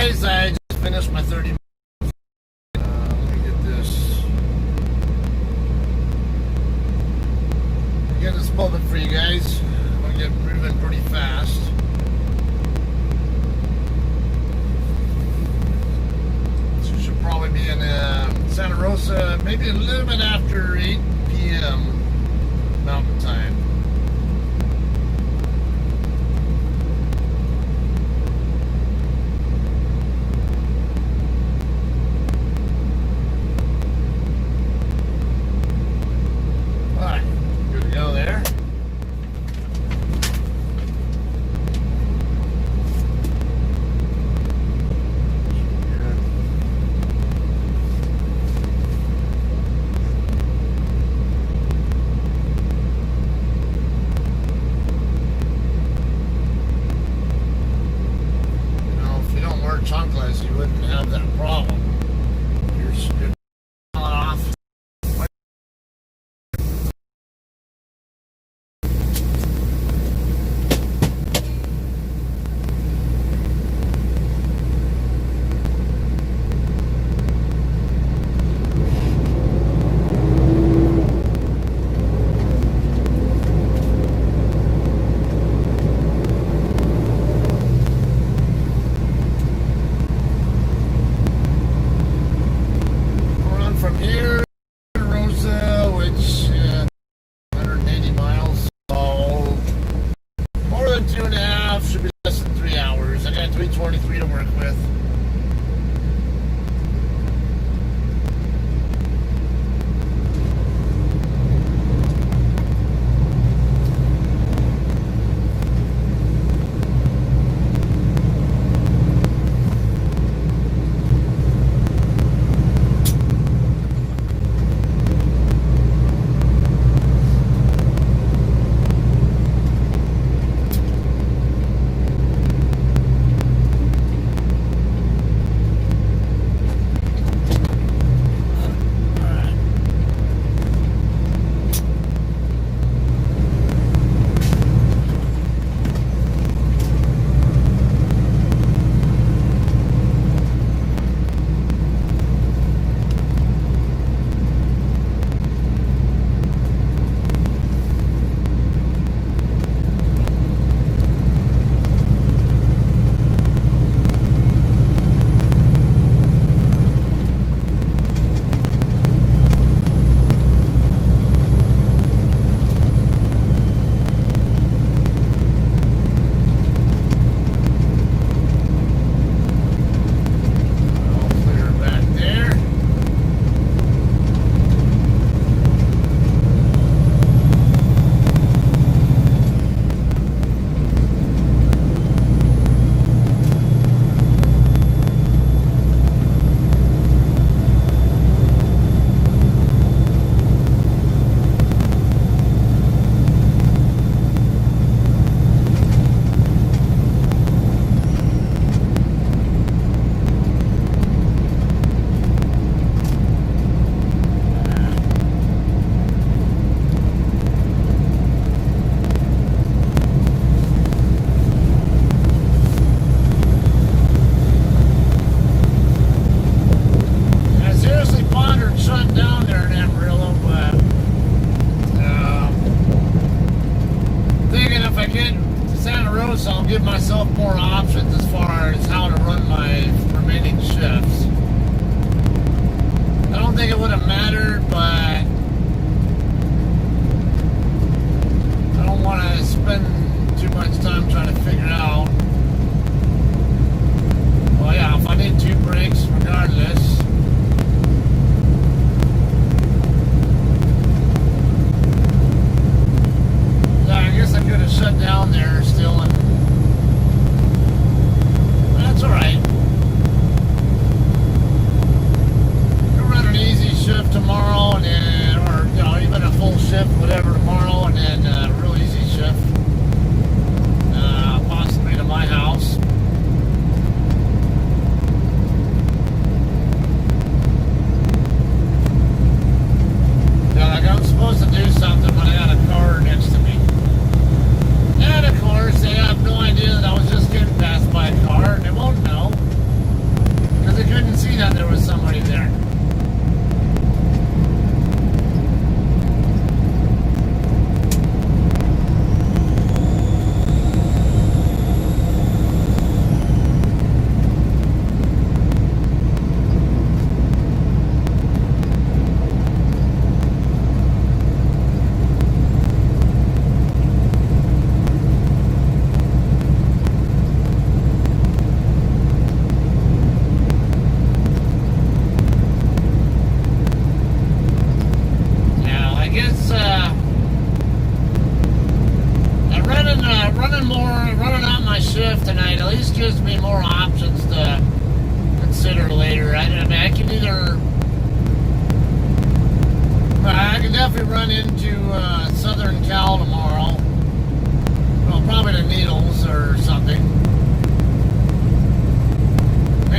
guys, I just finished my 30 minutes. Let me get this pulled for you guys. I'm going to get moving pretty fast. So we should probably be in Santa Rosa maybe a little bit after 8 p.m. Mountain Time. Chunkless, you wouldn't have that problem. You're off. From here to Rosa, which 180 miles, so more than 2.5, should be less than 3 hours. I got 3:23 to work with.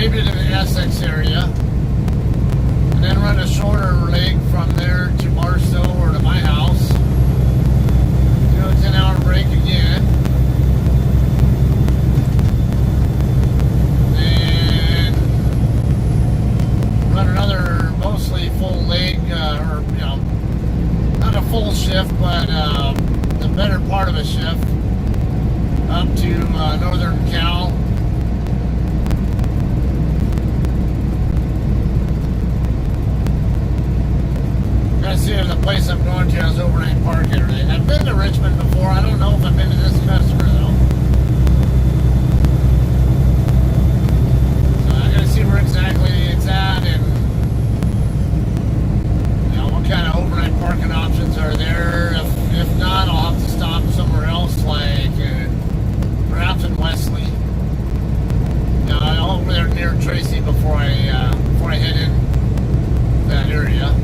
maybe to the Essex area, and then run a shorter leg from there to Barstow or to my house. Do a 10-hour break again. Then run another mostly full leg, or not a full shift, but the better part of a shift up to Northern Cal. Gotta see if the place I'm going to has overnight park and everything. I've been to Richmond before. I don't know if I've been to this customer though. So I gotta see where exactly it's at and what kind of overnight parking options are there. If not, I'll have to stop somewhere else, like perhaps in Wesley. I'll over there near Tracy before I head in that area.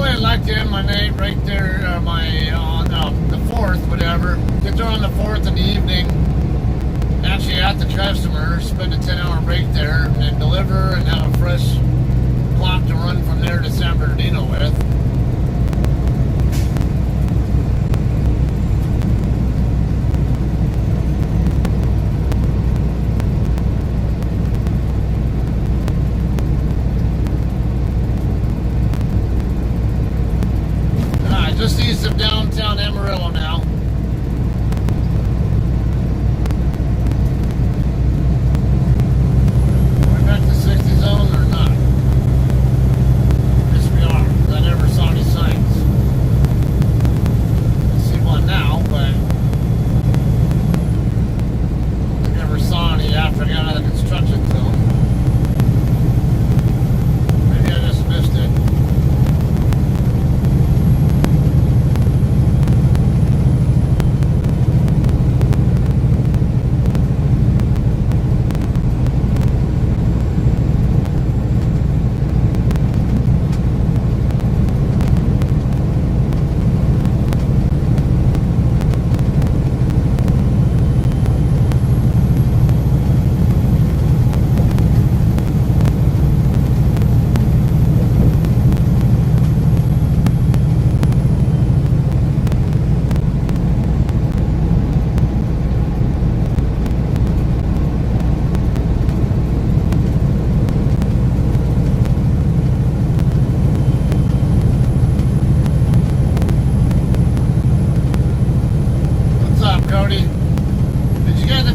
I'd like to end my night right there, on the 4th, whatever. Get there on the 4th in the evening, actually at the customer, spend a 10-hour break there, and then deliver and have a fresh clock to run from there to San Bernardino with. Just east of downtown Amarillo now. Are we back to 60 zone or not? Yes, we are, because I never saw any signs. I see one now, but I never saw any after I got out of the construction zone. Maybe I just missed it.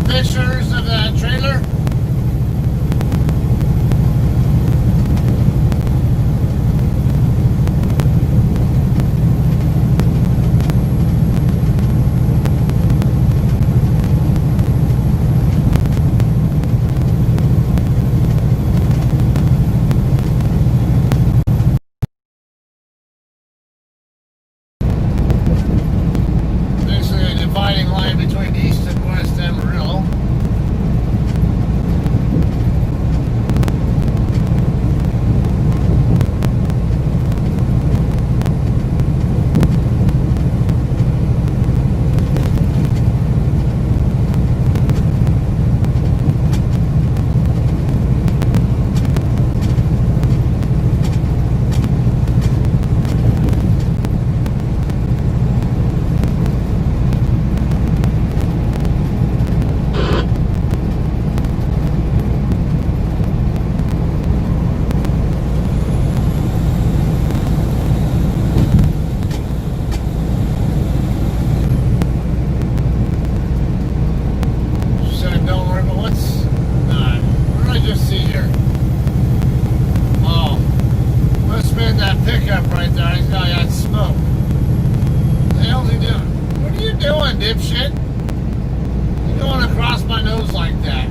Pictures of that trailer? Basically a dividing line between east and west Amarillo. Pickup right there. He's got smoke. What the hell's he doing? What are you doing, dipshit? You're going across my nose like that.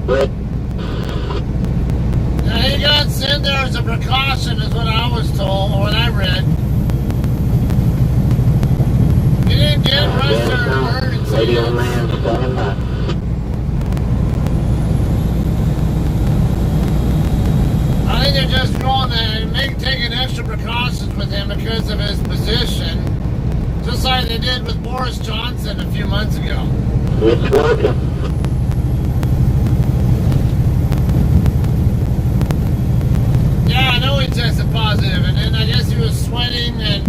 Now, he got sent there as a precaution, is what I was told, or what I read. He didn't get rushed or emergency. Radio man standing by. I think they're just going to taking extra precautions with him because of his position, just like they did with Boris Johnson a few months ago. It's working. Yeah, I know he tested positive, and then I guess he was sweating and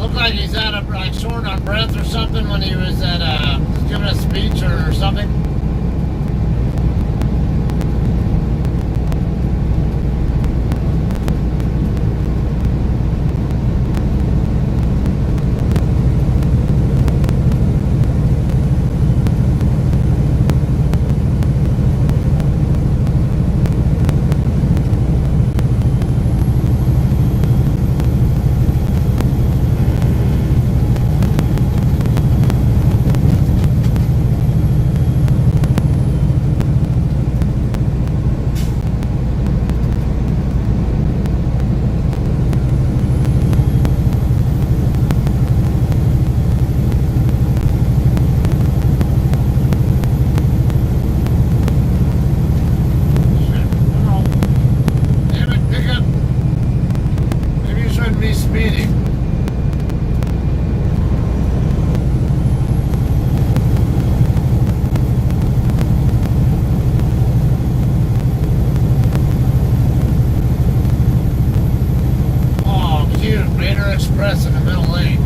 looked like he's out of short on breath or something when he was giving a speech or something. Express in the middle lane.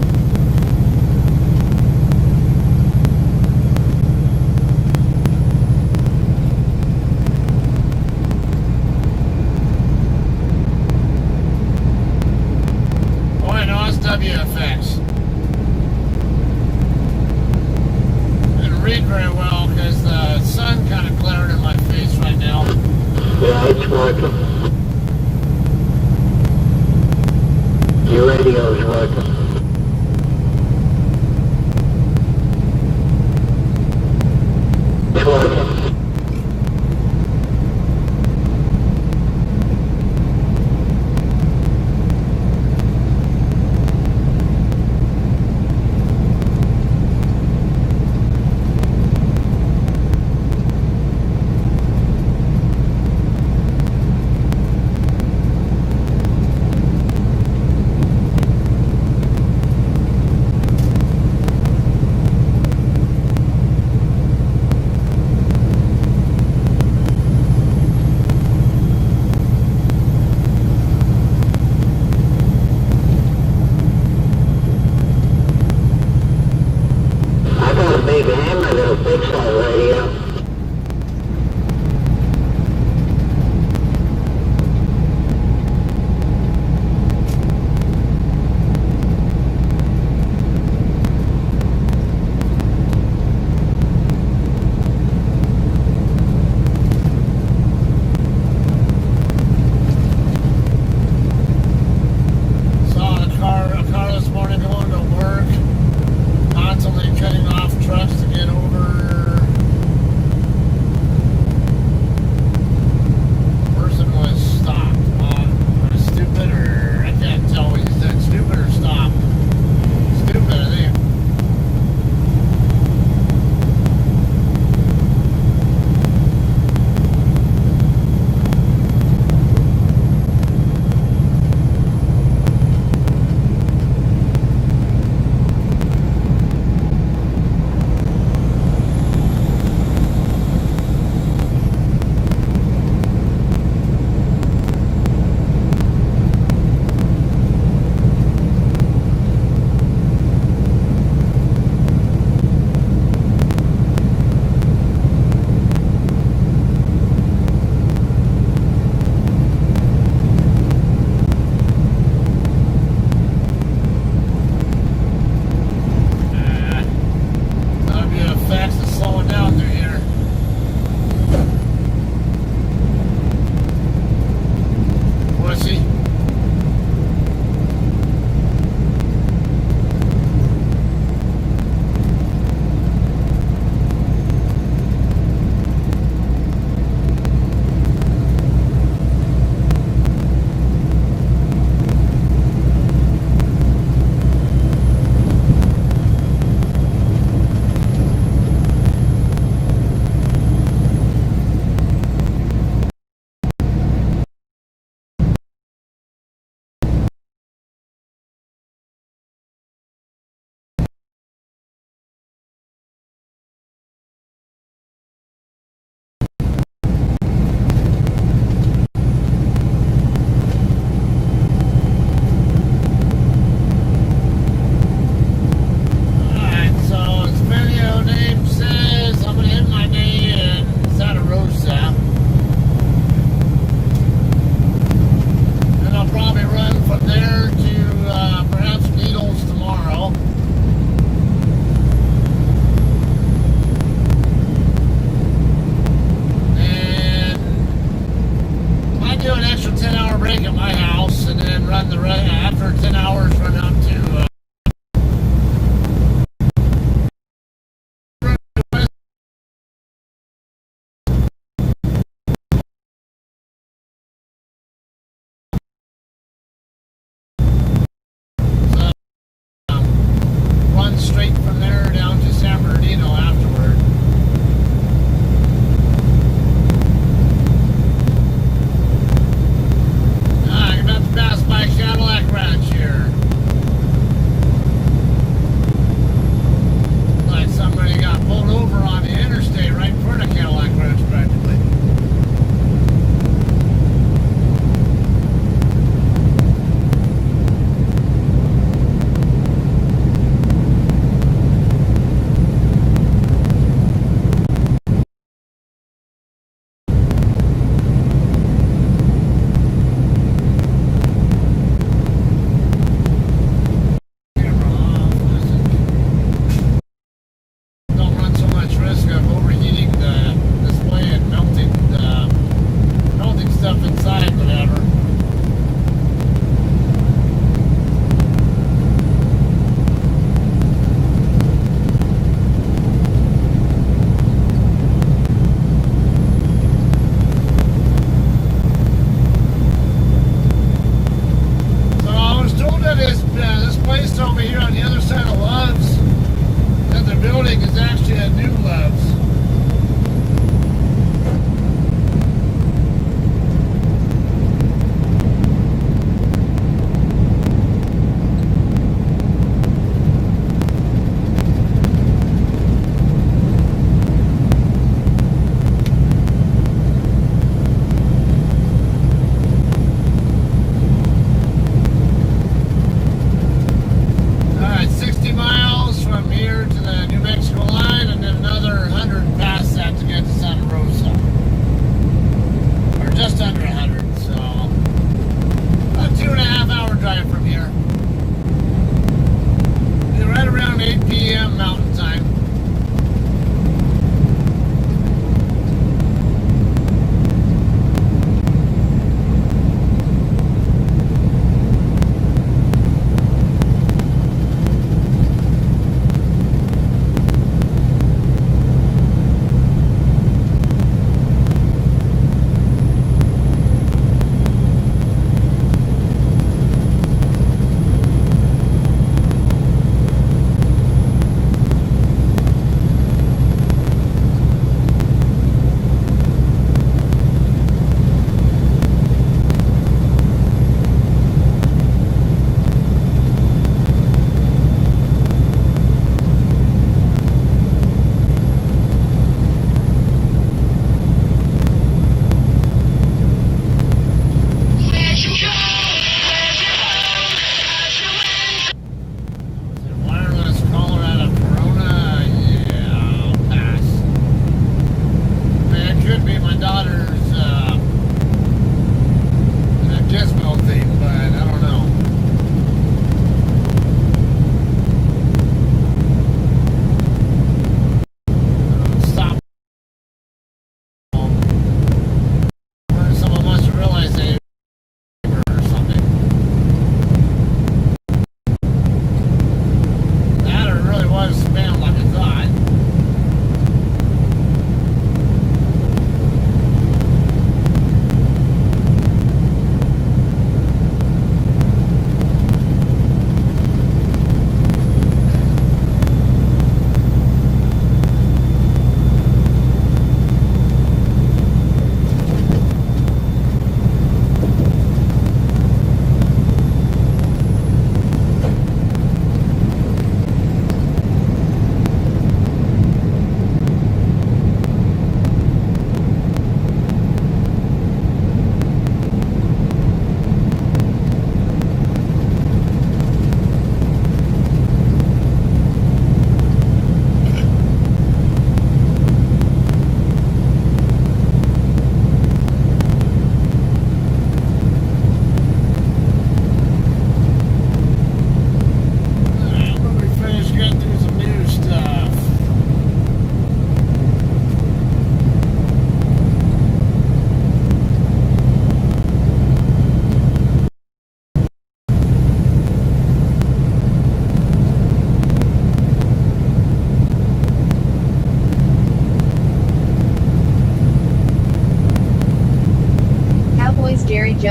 Oh, I know it's WFX. Didn't read very well because the sun kind of glared in my face right now. Yeah, it's working. Your radio's working. It's working.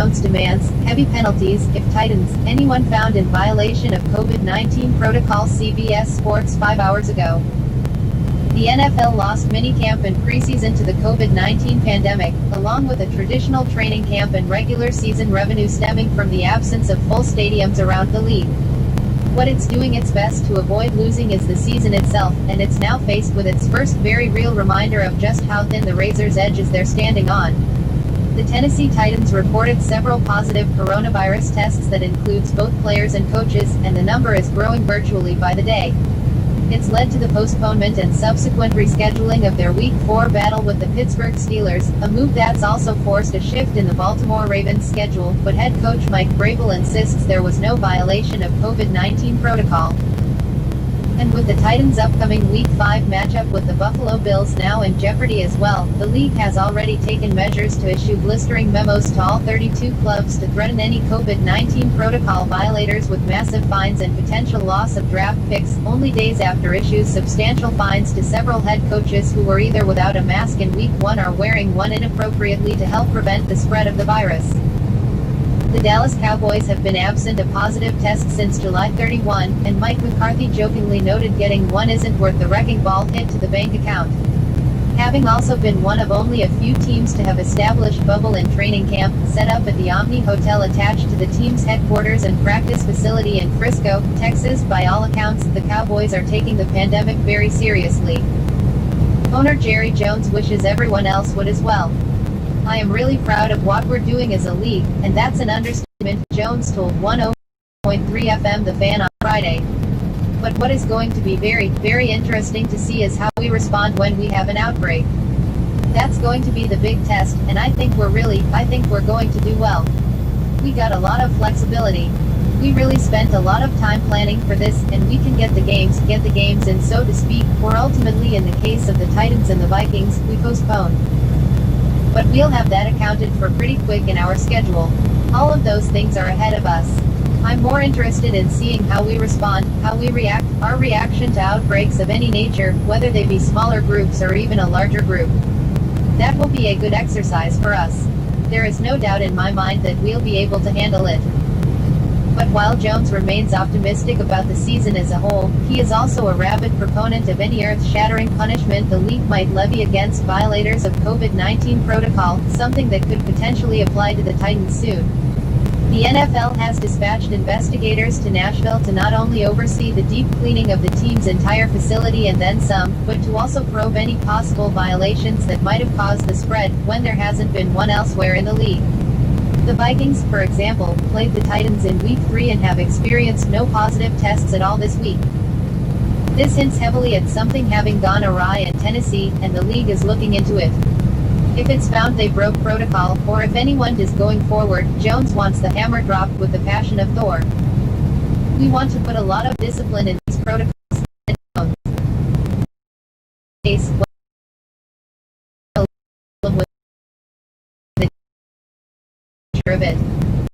Jones demands heavy penalties if Titans, anyone found in violation of COVID-19 protocol. CBS Sports 5 hours ago. The NFL lost minicamp and preseason to the COVID-19 pandemic, along with a traditional training camp and regular season revenue stemming from the absence of full stadiums around the league. What it's doing its best to avoid losing is the season itself, and it's now faced with its first very real reminder of just how thin the razor's edge is they're standing on. The Tennessee Titans reported several positive coronavirus tests that includes both players and coaches, and the number is growing virtually by the day. It's led to the postponement and subsequent rescheduling of their Week 4 battle with the Pittsburgh Steelers, a move that's also forced a shift in the Baltimore Ravens' schedule, but head coach Mike Vrabel insists there was no violation of COVID-19 protocol. And with the Titans' upcoming Week 5 matchup with the Buffalo Bills now in jeopardy as well, the league has already taken measures to issue blistering memos to all 32 clubs to threaten any COVID-19 protocol violators with massive fines and potential loss of draft picks, only days after issues substantial fines to several head coaches who were either without a mask in Week 1 or wearing one inappropriately to help prevent the spread of the virus. The Dallas Cowboys have been absent of positive tests since July 31, and Mike McCarthy jokingly noted getting one isn't worth the wrecking ball hit to the bank account. Having also been one of only a few teams to have established bubble and training camp, set up at the Omni Hotel attached to the team's headquarters and practice facility in Frisco, Texas, by all accounts, the Cowboys are taking the pandemic very seriously. Owner Jerry Jones wishes everyone else would as well. I am really proud of what we're doing as a league, and that's an understatement, Jones told 100.3 FM The Fan on Friday. But what is going to be very, very interesting to see is how we respond when we have an outbreak. That's going to be the big test, and I think we're going to do well. We got a lot of flexibility. We really spent a lot of time planning for this, and we can get the games in, so to speak, or ultimately in the case of the Titans and the Vikings, we postpone. But we'll have that accounted for pretty quick in our schedule. All of those things are ahead of us. I'm more interested in seeing how we respond, how we react, our reaction to outbreaks of any nature, whether they be smaller groups or even a larger group. That will be a good exercise for us. There is no doubt in my mind that we'll be able to handle it. But while Jones remains optimistic about the season as a whole, he is also a rabid proponent of any earth-shattering punishment the league might levy against violators of COVID-19 protocol, something that could potentially apply to the Titans soon. The NFL has dispatched investigators to Nashville to not only oversee the deep cleaning of the team's entire facility and then some, but to also probe any possible violations that might have caused the spread, when there hasn't been one elsewhere in the league. The Vikings, for example, played the Titans in Week 3 and have experienced no positive tests at all this week. This hints heavily at something having gone awry in Tennessee, and the league is looking into it. If it's found they broke protocol, or if anyone is going forward, Jones wants the hammer dropped with the passion of Thor. We want to put a lot of discipline in these protocols, and Jones. Of it. On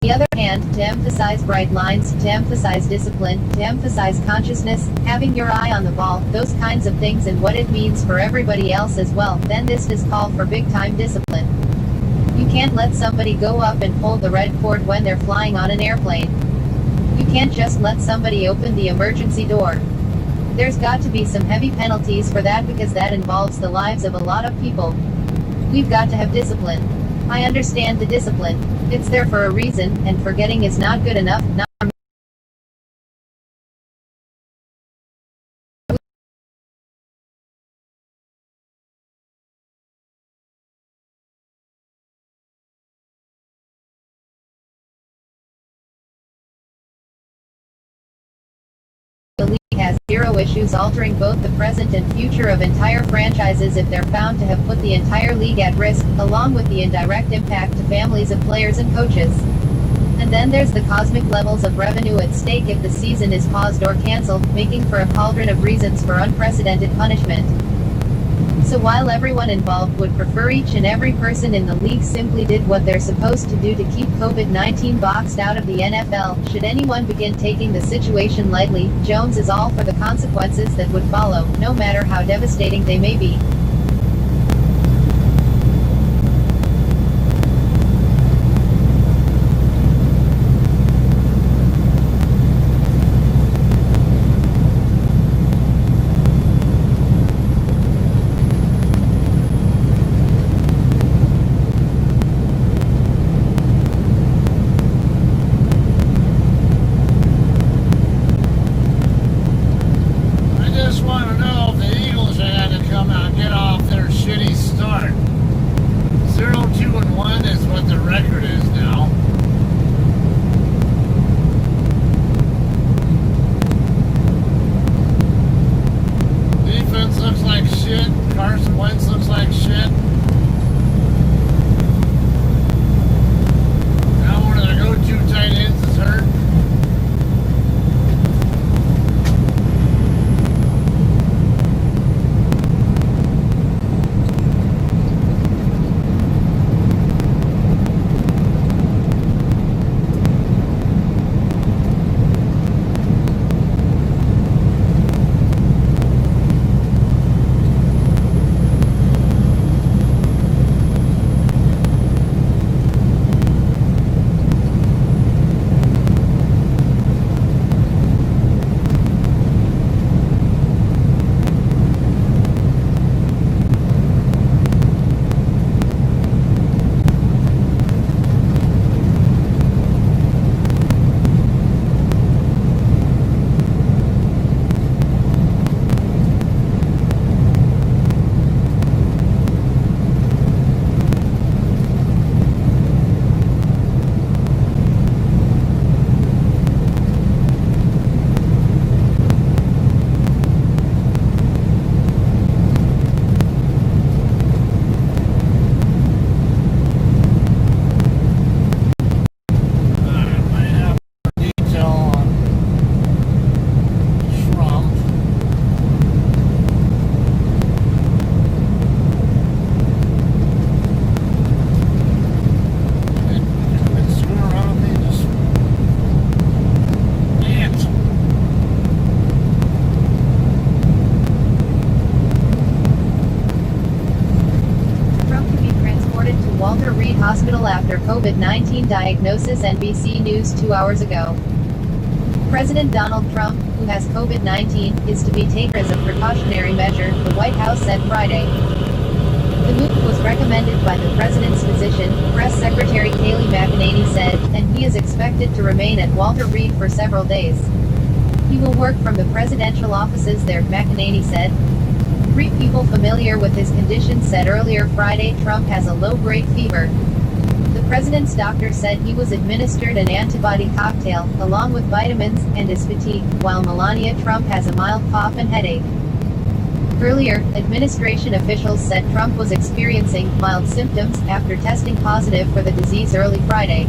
the other hand, to emphasize bright lines, to emphasize discipline, to emphasize consciousness, having your eye on the ball, those kinds of things and what it means for everybody else as well, then this does call for big-time discipline. You can't let somebody go up and pull the red cord when they're flying on an airplane. You can't just let somebody open the emergency door. There's got to be some heavy penalties for that because that involves the lives of a lot of people. We've got to have discipline. I understand the discipline. It's there for a reason, and forgetting is not good enough. The league has zero issues altering both the present and future of entire franchises if they're found to have put the entire league at risk, along with the indirect impact to families of players and coaches. And then there's the cosmic levels of revenue at stake if the season is paused or canceled, making for a cauldron of reasons for unprecedented punishment. So while everyone involved would prefer each and every person in the league simply did what they're supposed to do to keep COVID-19 boxed out of the NFL, should anyone begin taking the situation lightly, Jones is all for the consequences that would follow, no matter how devastating they may be. after COVID-19 diagnosis, NBC News 2 hours ago. President Donald Trump, who has COVID-19, is to be taken as a precautionary measure, the White House said Friday. The move was recommended by the president's physician, Press Secretary Kayleigh McEnany said, and he is expected to remain at Walter Reed for several days. He will work from the presidential offices there, McEnany said. 3 people familiar with his condition said earlier Friday Trump has a low-grade fever. The president's doctor said he was administered an antibody cocktail, along with vitamins, and is fatigued, while Melania Trump has a mild cough and headache. Earlier, administration officials said Trump was experiencing mild symptoms after testing positive for the disease early Friday.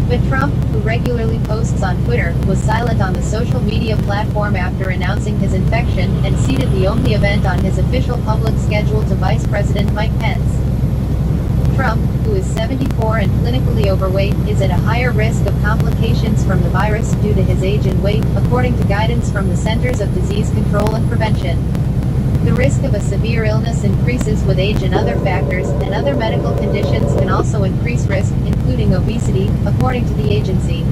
But Trump, who regularly posts on Twitter, was silent on the social media platform after announcing his infection, and ceded the only event on his official public schedule to Vice President Mike Pence. Trump, who is 74 and clinically overweight, is at a higher risk of complications from the virus due to his age and weight, according to guidance from the Centers of Disease Control and Prevention. The risk of a severe illness increases with age, and other factors and other medical conditions can also increase risk, including obesity, according to the agency.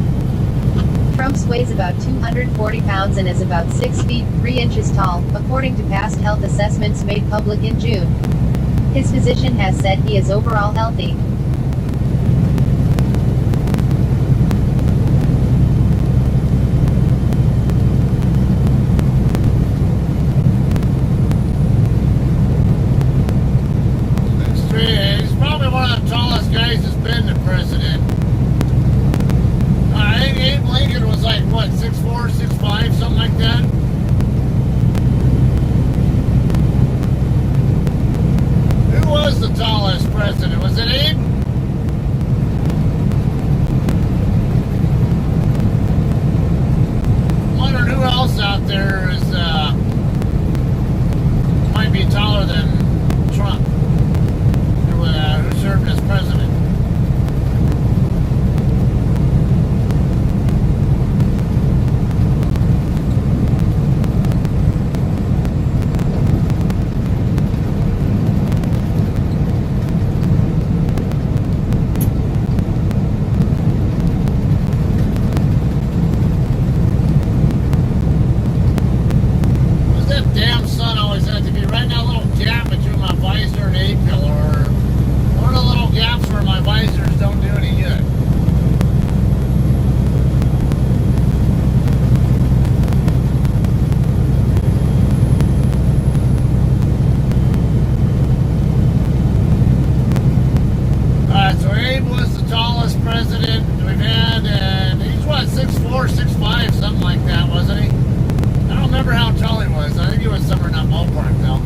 Trump weighs about 240 pounds and is about 6 feet 3 inches tall, according to past health assessments made public in June. His physician has said he is overall healthy. He's probably one of the tallest guys that's been the president. I think Abe Lincoln was like, what, 6'4", 6'5", something like that? Who was the tallest president? Was it Abe? I'm wondering who else out there is, might be taller than Trump. Who served as president. What's that damn sun always have to be right in that little gap between my visor and A-pillar? One of the little gaps where my visors don't do any good. Alright, so Abe was the tallest president we've had, and he's what, 6'4", 6'5", something like that, wasn't he? I don't remember how tall he was. I think he was somewhere in that ballpark, though.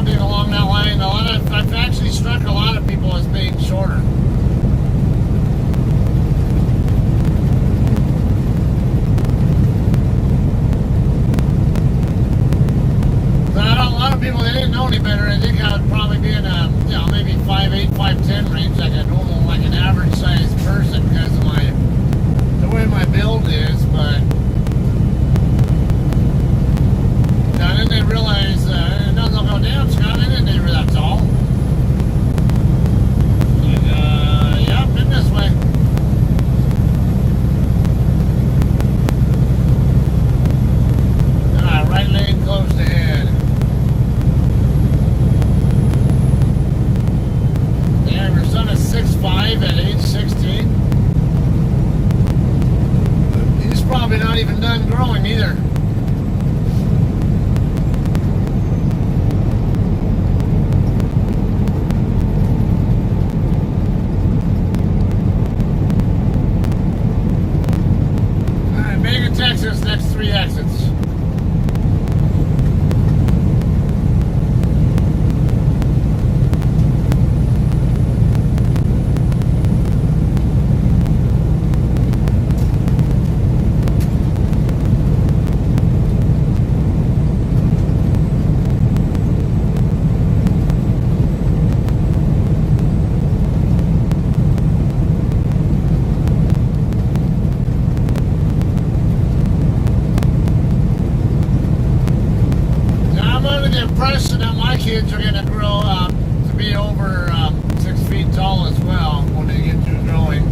being along that line. I've actually struck a lot of people as being shorter. A lot of people, they didn't know any better. I think I would probably be in a, maybe 5'8", 5'10" range, like a normal, like an average sized person because of the way my build is, but then they realize, no, they'll go, damn, Scott, I didn't know you were that tall. Like, yeah, been this way. Right lane closed ahead. Yeah, your son is 6'5" at age 16. He's probably not even done growing either. Alright, Mega Texas, next 3 exits. Impression that my kids are going to grow up to be over 6 feet tall as well when they get through growing.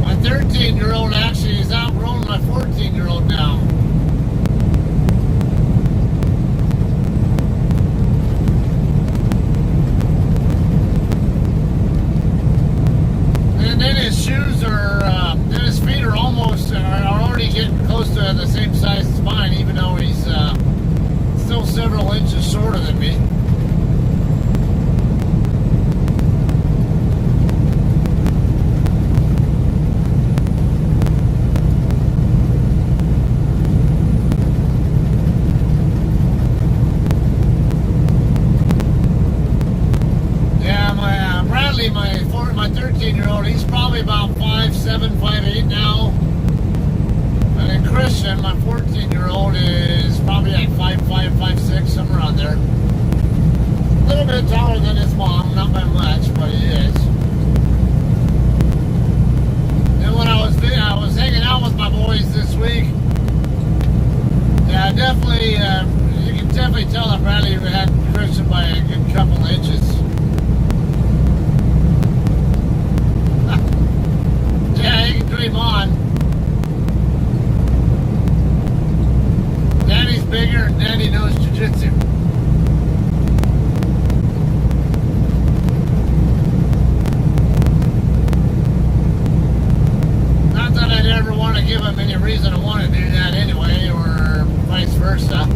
My 13-year-old actually has outgrown my 14-year-old now. And then his shoes are, then his feet are almost, are already getting close to the same size as mine, even though he's still several inches shorter than me. Yeah, my Bradley, my 13-year-old, he's probably about 5'7", 5'8" now. And then Christian, my 14-year-old, is probably like 5'5", 5'6", somewhere around there. A little bit taller than his mom, not by much, but he is. And when I was hanging out with my boys this week, yeah, definitely, you can definitely tell that Bradley had Christian by a good couple inches. Yeah, you can dream on. Daddy's bigger and Daddy knows jiu-jitsu. Not that I'd ever want to give him any reason to want to do that anyway, or vice versa.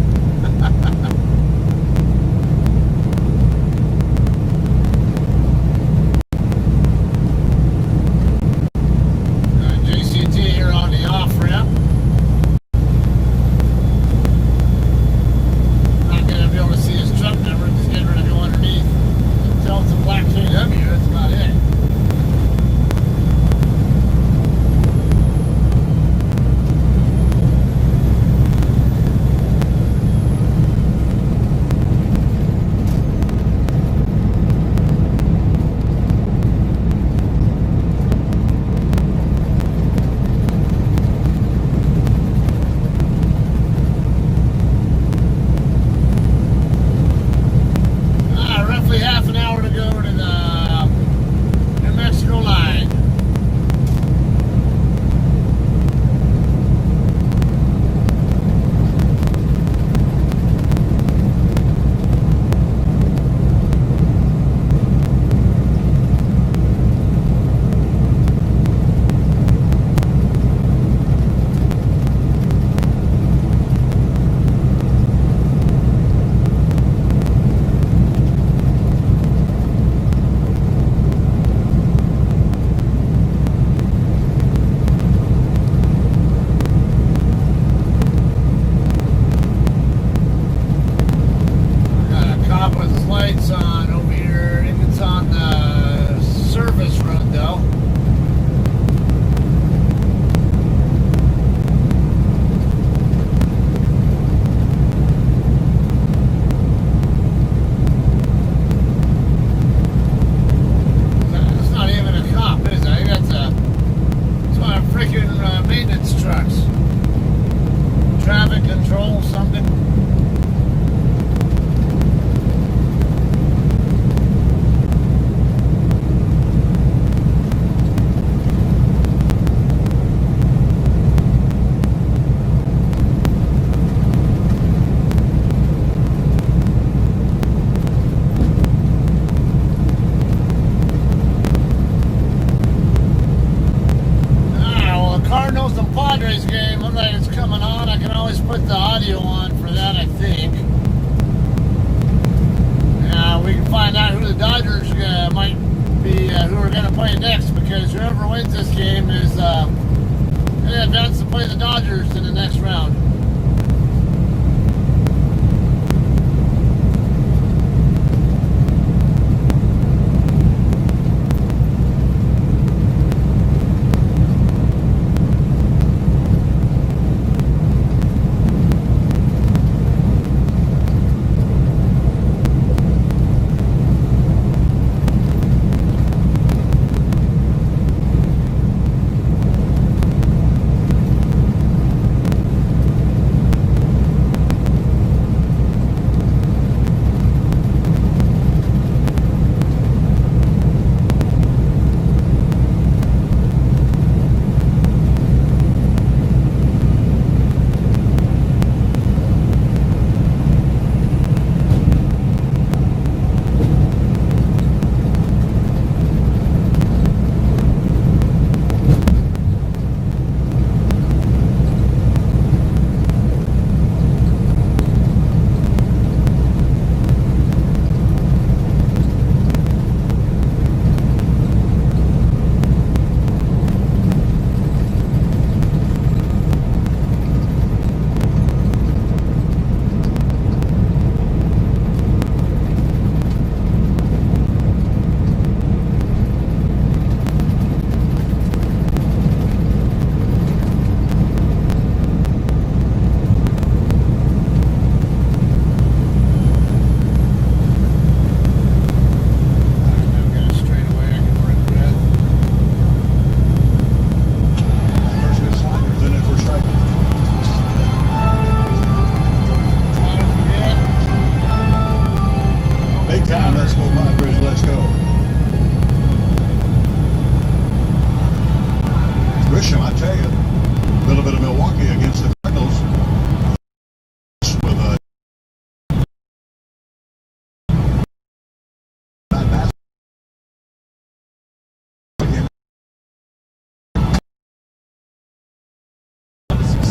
we're going to play next, because whoever wins this game is going to advance to play the Dodgers in the next round.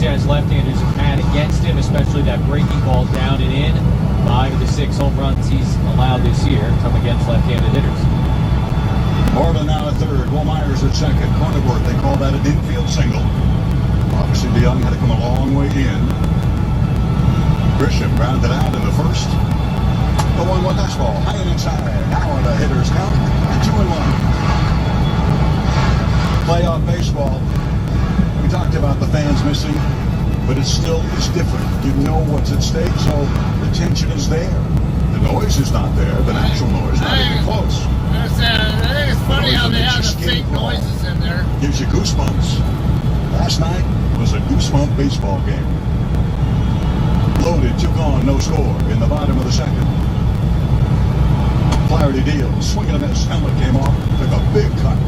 His left-handers have had against him, especially that breaking ball down and in. 5 of the 6 home runs he's allowed this year come against left-handed hitters. Moreland now at third, Will Myers at second. Cronenworth, they call that an infield single. Obviously DeYoung had to come a long way in. Grisham grounded out in the first. The 1-1 fastball, high and inside. Now on the hitters count at 2-1. Playoff baseball. We talked about the fans missing, but it's different. You know what's at stake, so the tension is there. The noise is not there, the natural noise, not even close. I think it's funny how they have the fake noises in there. Gives you goosebumps. Last night was a goosebump baseball game. Loaded, 2 gone, no score in the bottom of the second. Flaherty deals, swing and a miss, helmet came off, took a big cut.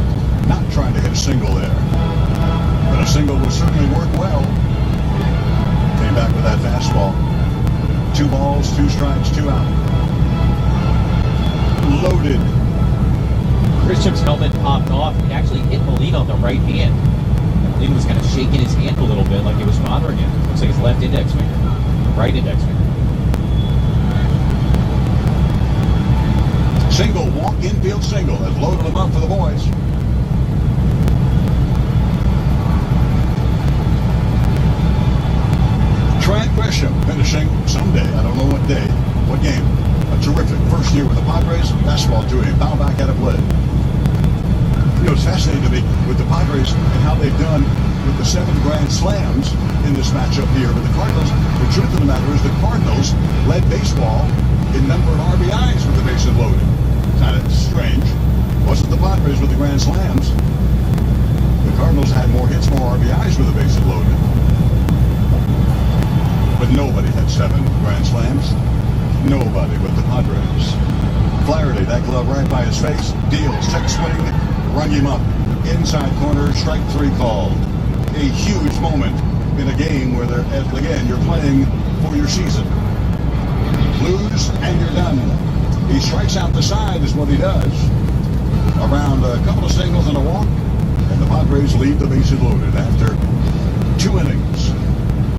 Not trying to hit a single there. But a single would certainly work well. Came back with that fastball. 2 balls, 2 strikes, 2 out. Loaded. Grisham's helmet popped off. He actually hit Molina on the right hand. Molina was kind of shaking his hand a little bit like it was bothering him. Looks like his left index finger. Right index finger. Single, walk infield single. Has loaded them up for the boys. Trent Grisham finishing someday, I don't know what day, what game. A terrific first year with the Padres. Fastball to him, foul back out of play. You know, it's fascinating to me with the Padres and how they've done with the 7 grand slams in this matchup here with the Cardinals. The truth of the matter is the Cardinals led baseball in number of RBIs with the bases loaded. Kind of strange. Wasn't the Padres with the grand slams. The Cardinals had more hits, more RBIs with the bases loaded. But nobody had 7 grand slams. Nobody with the Padres. Flaherty, that glove right by his face. Deals, check swing, run him up. Inside corner, strike 3 called. A huge moment in a game where again, you're playing for your season. Lose and you're done. He strikes out the side is what he does. Around a couple of singles and a walk. And the Padres leave the bases loaded after 2 innings.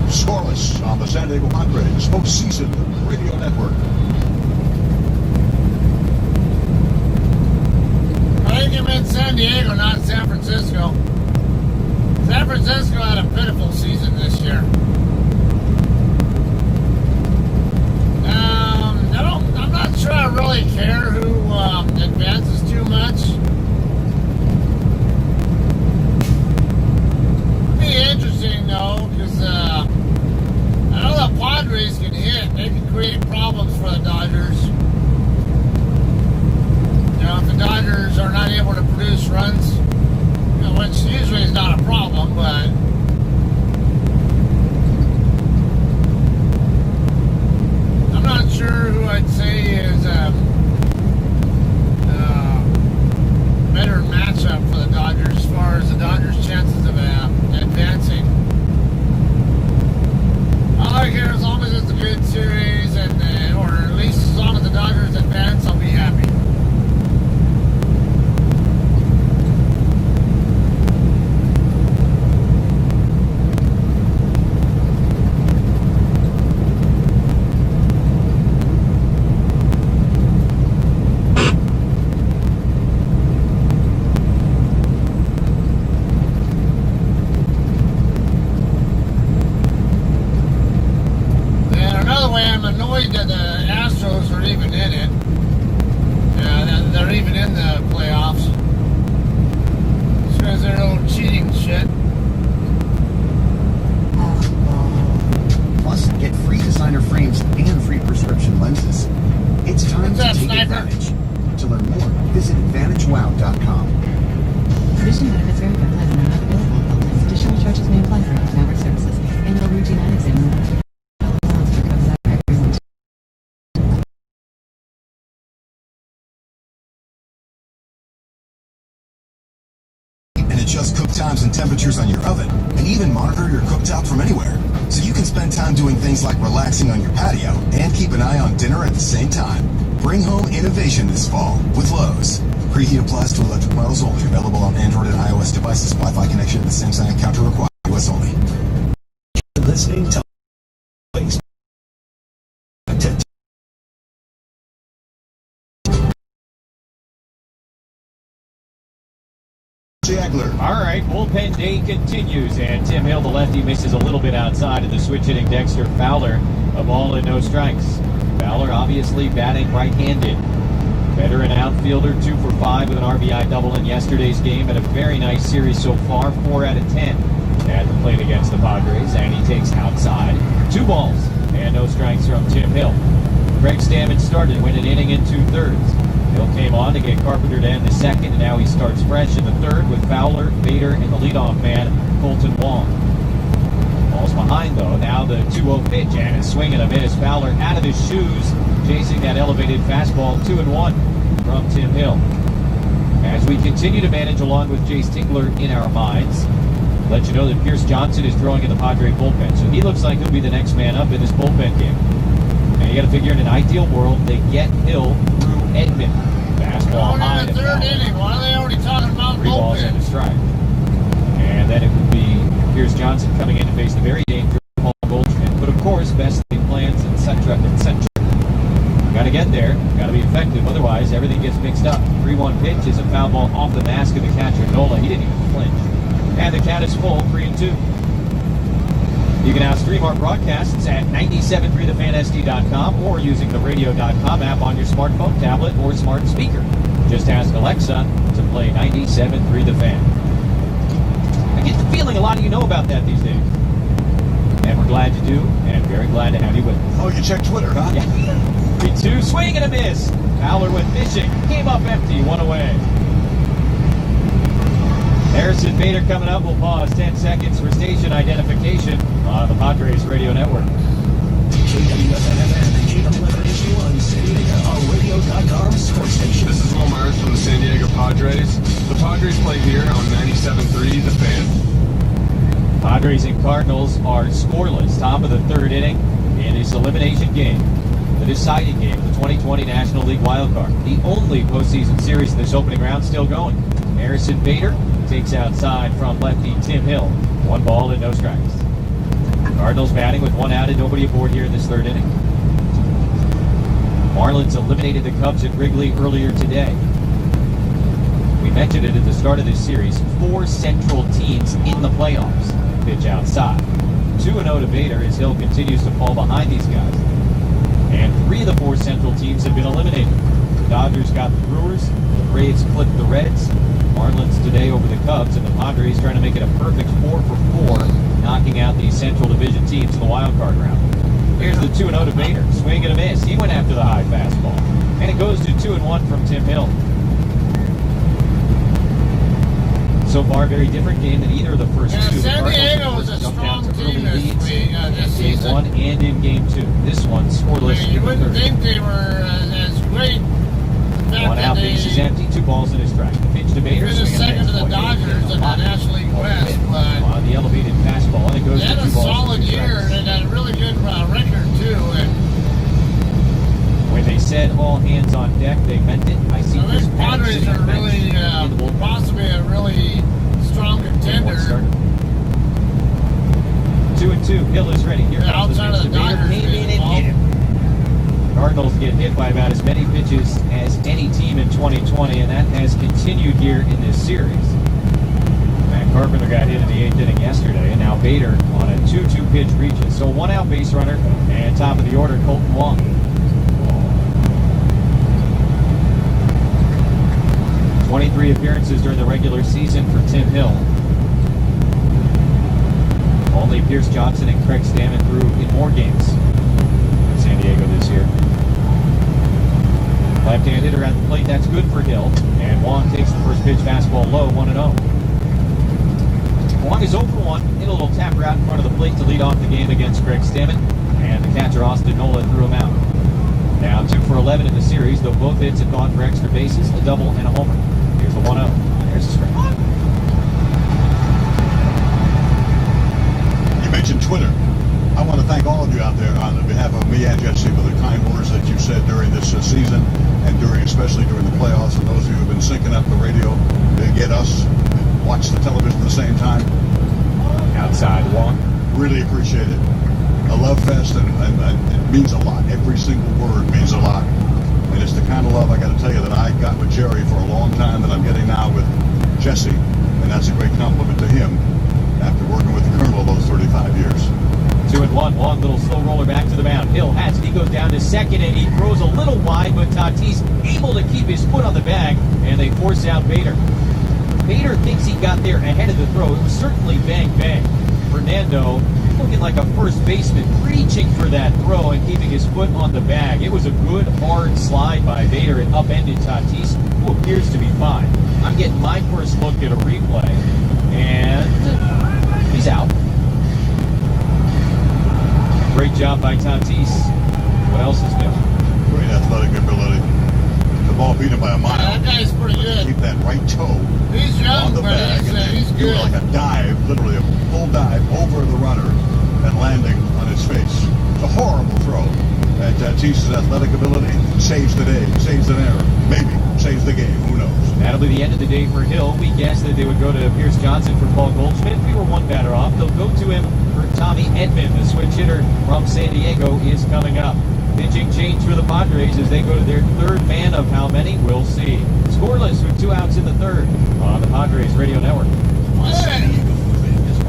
Scoreless on the San Diego Padres postseason radio network. I think I'm in San Diego, not San Francisco. San Francisco had a pitiful season this year. I'm not sure I really care who advances too much. It'd be interesting though, because I know the Padres can hit. They can create problems for the Dodgers. You know, if the Dodgers are not able to produce runs, you know, which usually is not a problem, but I'm not sure who I'd say is a better matchup for the Dodgers as far as the Dodgers' chances of advancing. I don't care as long as it's a good series, or at least as long as the Dodgers advance, I'll be happy. That the Astros are even in it. They're even in the playoffs. It's because they're old cheating shit. Plus, get free designer frames and free prescription lenses. It's time to take advantage. To learn more, visit AdvantageWow.com. Additional benefits vary by plan and are not available at all times. Additional charges may apply for out-of-network services. Annual routine eye exam. Adjust cook times and temperatures on your oven, and even monitor your cooktop from anywhere. So you can spend time doing things like relaxing on your patio and keep an eye on dinner at the same time. Bring home innovation this fall with Lowe's. Preheat applies to electric models only. Available on Android and iOS devices. Wi-Fi connection to the Samsung account required. US only. Listening to All right, bullpen day continues, and Tim Hill, the lefty, misses a little bit outside of the switch hitting Dexter Fowler. A ball and no strikes. Fowler obviously batting right-handed. Veteran outfielder, 2 for 5 with an RBI double in yesterday's game, and a very nice series so far, 4 out of 10 at the plate against the Padres, and he takes outside. 2 balls and no strikes from Tim Hill. Greg Stammen started, went an inning and 2/3. Hill came on to get Carpenter to end the second, and now he starts fresh in the third with Fowler, Bader, and the leadoff man, Colton Wong. Ball's behind, though. Now the 2-0 pitch, and a swing and a miss. Fowler out of his shoes, chasing that elevated fastball, 2-1 from Tim Hill. As we continue to manage along with Jace Tingler in our minds, let you know that Pierce Johnson is throwing in the Padre bullpen, so he looks like he'll be the next man up in this bullpen game. Now you got to figure in an ideal world, they get Hill through Edmund. Fastball high to third inning. Why are they already talking about 3 balls and a strike. And then it would be Pierce Johnson coming in to face the very dangerous Paul Goldschmidt. But of course, best laid plans, etc., etc. Got to get there. Got to be effective. Otherwise, everything gets mixed up. 3-1 pitch is a foul ball off the mask of the catcher, Nola. He didn't even flinch. And the count is full, 3-2. You can now stream our broadcasts at 973thefan.sd.com or using the radio.com app on your smartphone, tablet, or smart speaker. Just ask Alexa to play 97.3 The Fan. I get the feeling a lot of you know about that these days. And we're glad you do, and very glad to have you with us. Oh, you check Twitter, huh? Yeah. 3-2, swing and a miss. Fowler went fishing, came up empty, 1 away. Harrison Bader coming up. We'll pause 10 seconds for station identification on the Padres Radio Network. KWFM and K11HD1 San Diego, a radio.com sports station. This is Will Myers from the San Diego Padres. The Padres play here on 97.3 The Fan. Padres and Cardinals are scoreless. Top of the third inning in this elimination game. The deciding game, the 2020 National League wildcard. The only postseason series in this opening round still going. Harrison Bader takes outside from lefty Tim Hill. 1 ball and no strikes. Cardinals batting with 1 out and nobody aboard here in this third inning. Marlins eliminated the Cubs at Wrigley earlier today. We Mentioned it at the start of this series. 4 Central teams in the playoffs pitch outside. 2-0 to Bader as Hill continues to fall behind these guys. And 3 of the 4 Central teams have been eliminated. The Dodgers got the Brewers, the Braves clipped the Reds, Marlins today over the Cubs, and the Padres trying to make it a perfect 4 for 4, knocking out these Central Division teams in the wild card round. Here's the 2-0 to Bader. Swing and a miss. He went after the high fastball. And it goes to 2-1 from Tim Hill. So far, a very different game than either of the first two. San Diego was a strong team this season. Game 1 and in Game 2. This one scoreless. You wouldn't think they were as great. 1 out, base is empty, 2 balls and a strike. The pitch to Bader. They're the second to the Dodgers in the National League West, but on the elevated fastball, and it goes they to 2 had a balls. solid year. They got a really good record too. And when they said all hands on deck, they meant it. I see. these Padres are really possibly a really strong contender. 2-2. Hill is ready. Here comes the pitch to Bader. Came in and hit him. Cardinals get hit by about as many pitches as any team in 2020, and that has continued here in this series. Matt Carpenter got hit in the 8th inning yesterday, and now Bader on a 2-2 pitch reaches. So 1 out base runner, and top of the order, Colton Wong. 23 appearances during the regular season for Tim Hill. Only Pierce Johnson and Craig Stammen threw in more games in San Diego this year. Left-hand hitter at the plate, that's good for Hill. And Wong takes the first pitch fastball low, 1-0. Wong is 0 for 1, hit a little tap route in front of the plate to lead off the game against Craig Stammen. And the catcher Austin Nola threw him out. Now 2 for 11 in the series, though both hits have gone for extra bases, a double and a homer. Here's the 1-0. There's the strike. You mentioned Twitter. I want to thank all of you out there on behalf of me and Jesse for the kind words that you said during this season and especially during the playoffs, and those of you who have been syncing up the radio to get us watch the television at the same time. Outside Wong. Really appreciate it. A love fest, and it means a lot. Every single word means a lot. And it's the kind of love I got to tell you that I got with Jerry for a long time that I'm getting now with Jesse, and that's a great compliment to him after working with the Colonel those 35 years. 2-1, long little slow roller back to the mound. Hill has it. He goes down to second, and he throws a little wide, but Tatis able to keep his foot on the bag, and they force out Bader. Bader thinks he got there ahead of the throw. It was certainly bang bang. Fernando looking like a first baseman, reaching for that throw and keeping his foot on the bag. It was a good hard slide by Bader and upended Tatis, who appears to be fine. I'm getting my first look at a replay, and he's out. Great job by Tatis. What else is new? Great athletic ability. The ball beat him by a mile. That guy's pretty good. Keep that right toe He's young, on the but bag, and then he's do good. like a dive, literally a full dive over the runner and landing on his face. It's a horrible throw. And Tatis' athletic ability saves the day, saves an error, maybe saves the game. Who knows? That'll be the end of the day for Hill. We guessed that they would go to Pierce Johnson for Paul Goldschmidt. We were 1 batter off. They'll go to him for Tommy Edman. The switch hitter from San Diego is coming up. Pitching change for the Padres as they go to their 3rd man of how many? We'll see. Scoreless with 2 outs in the 3rd on the Padres Radio Network. What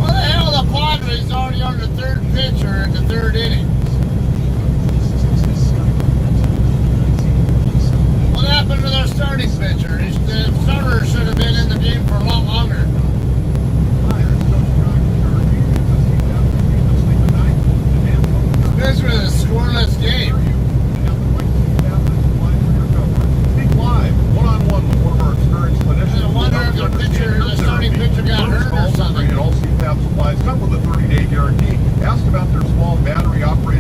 the hell? The Padres already on the 3rd pitcher in the 3rd inning. What happened to their starting pitcher? The starter should have been in the game for a lot longer. This was a scoreless game. Speak live, one-on-one with one of our experienced clinicians. I wonder if the starting pitcher got hurt or something. And all CPAP supplies come with a 30-day guarantee. Ask about their small battery-operated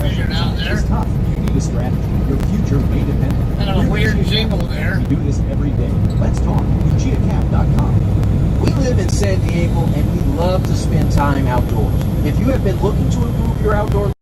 figured out there. It's tough. You need a strategy. Your future may depend on it. Kind of a weird jingle there. We do this every day. Let's talk. UchiaCap.com. We live in San Diego and we love to spend time outdoors. If you have been looking to improve your outdoor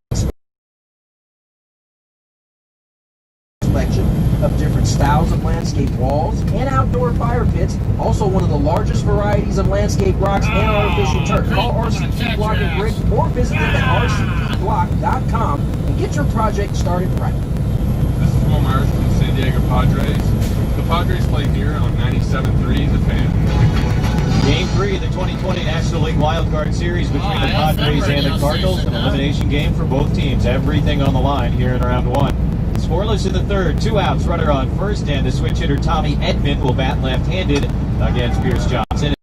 selection of different styles of landscape walls and outdoor fire pits, also one of the largest varieties of landscape rocks and artificial turf. Call RCP Block and Brick or visit them at rcpblock.com and get your project started right. This is Will Myers from the San Diego Padres. The Padres play here on 97.3 The Fan. Game 3 of the 2020 National League Wild Card Series between the Padres and the Cardinals. An elimination game for both teams. Everything on the line here in round 1. Scoreless in the third, 2 outs, runner on first, and the switch hitter Tommy Edman will bat left-handed against Pierce Johnson.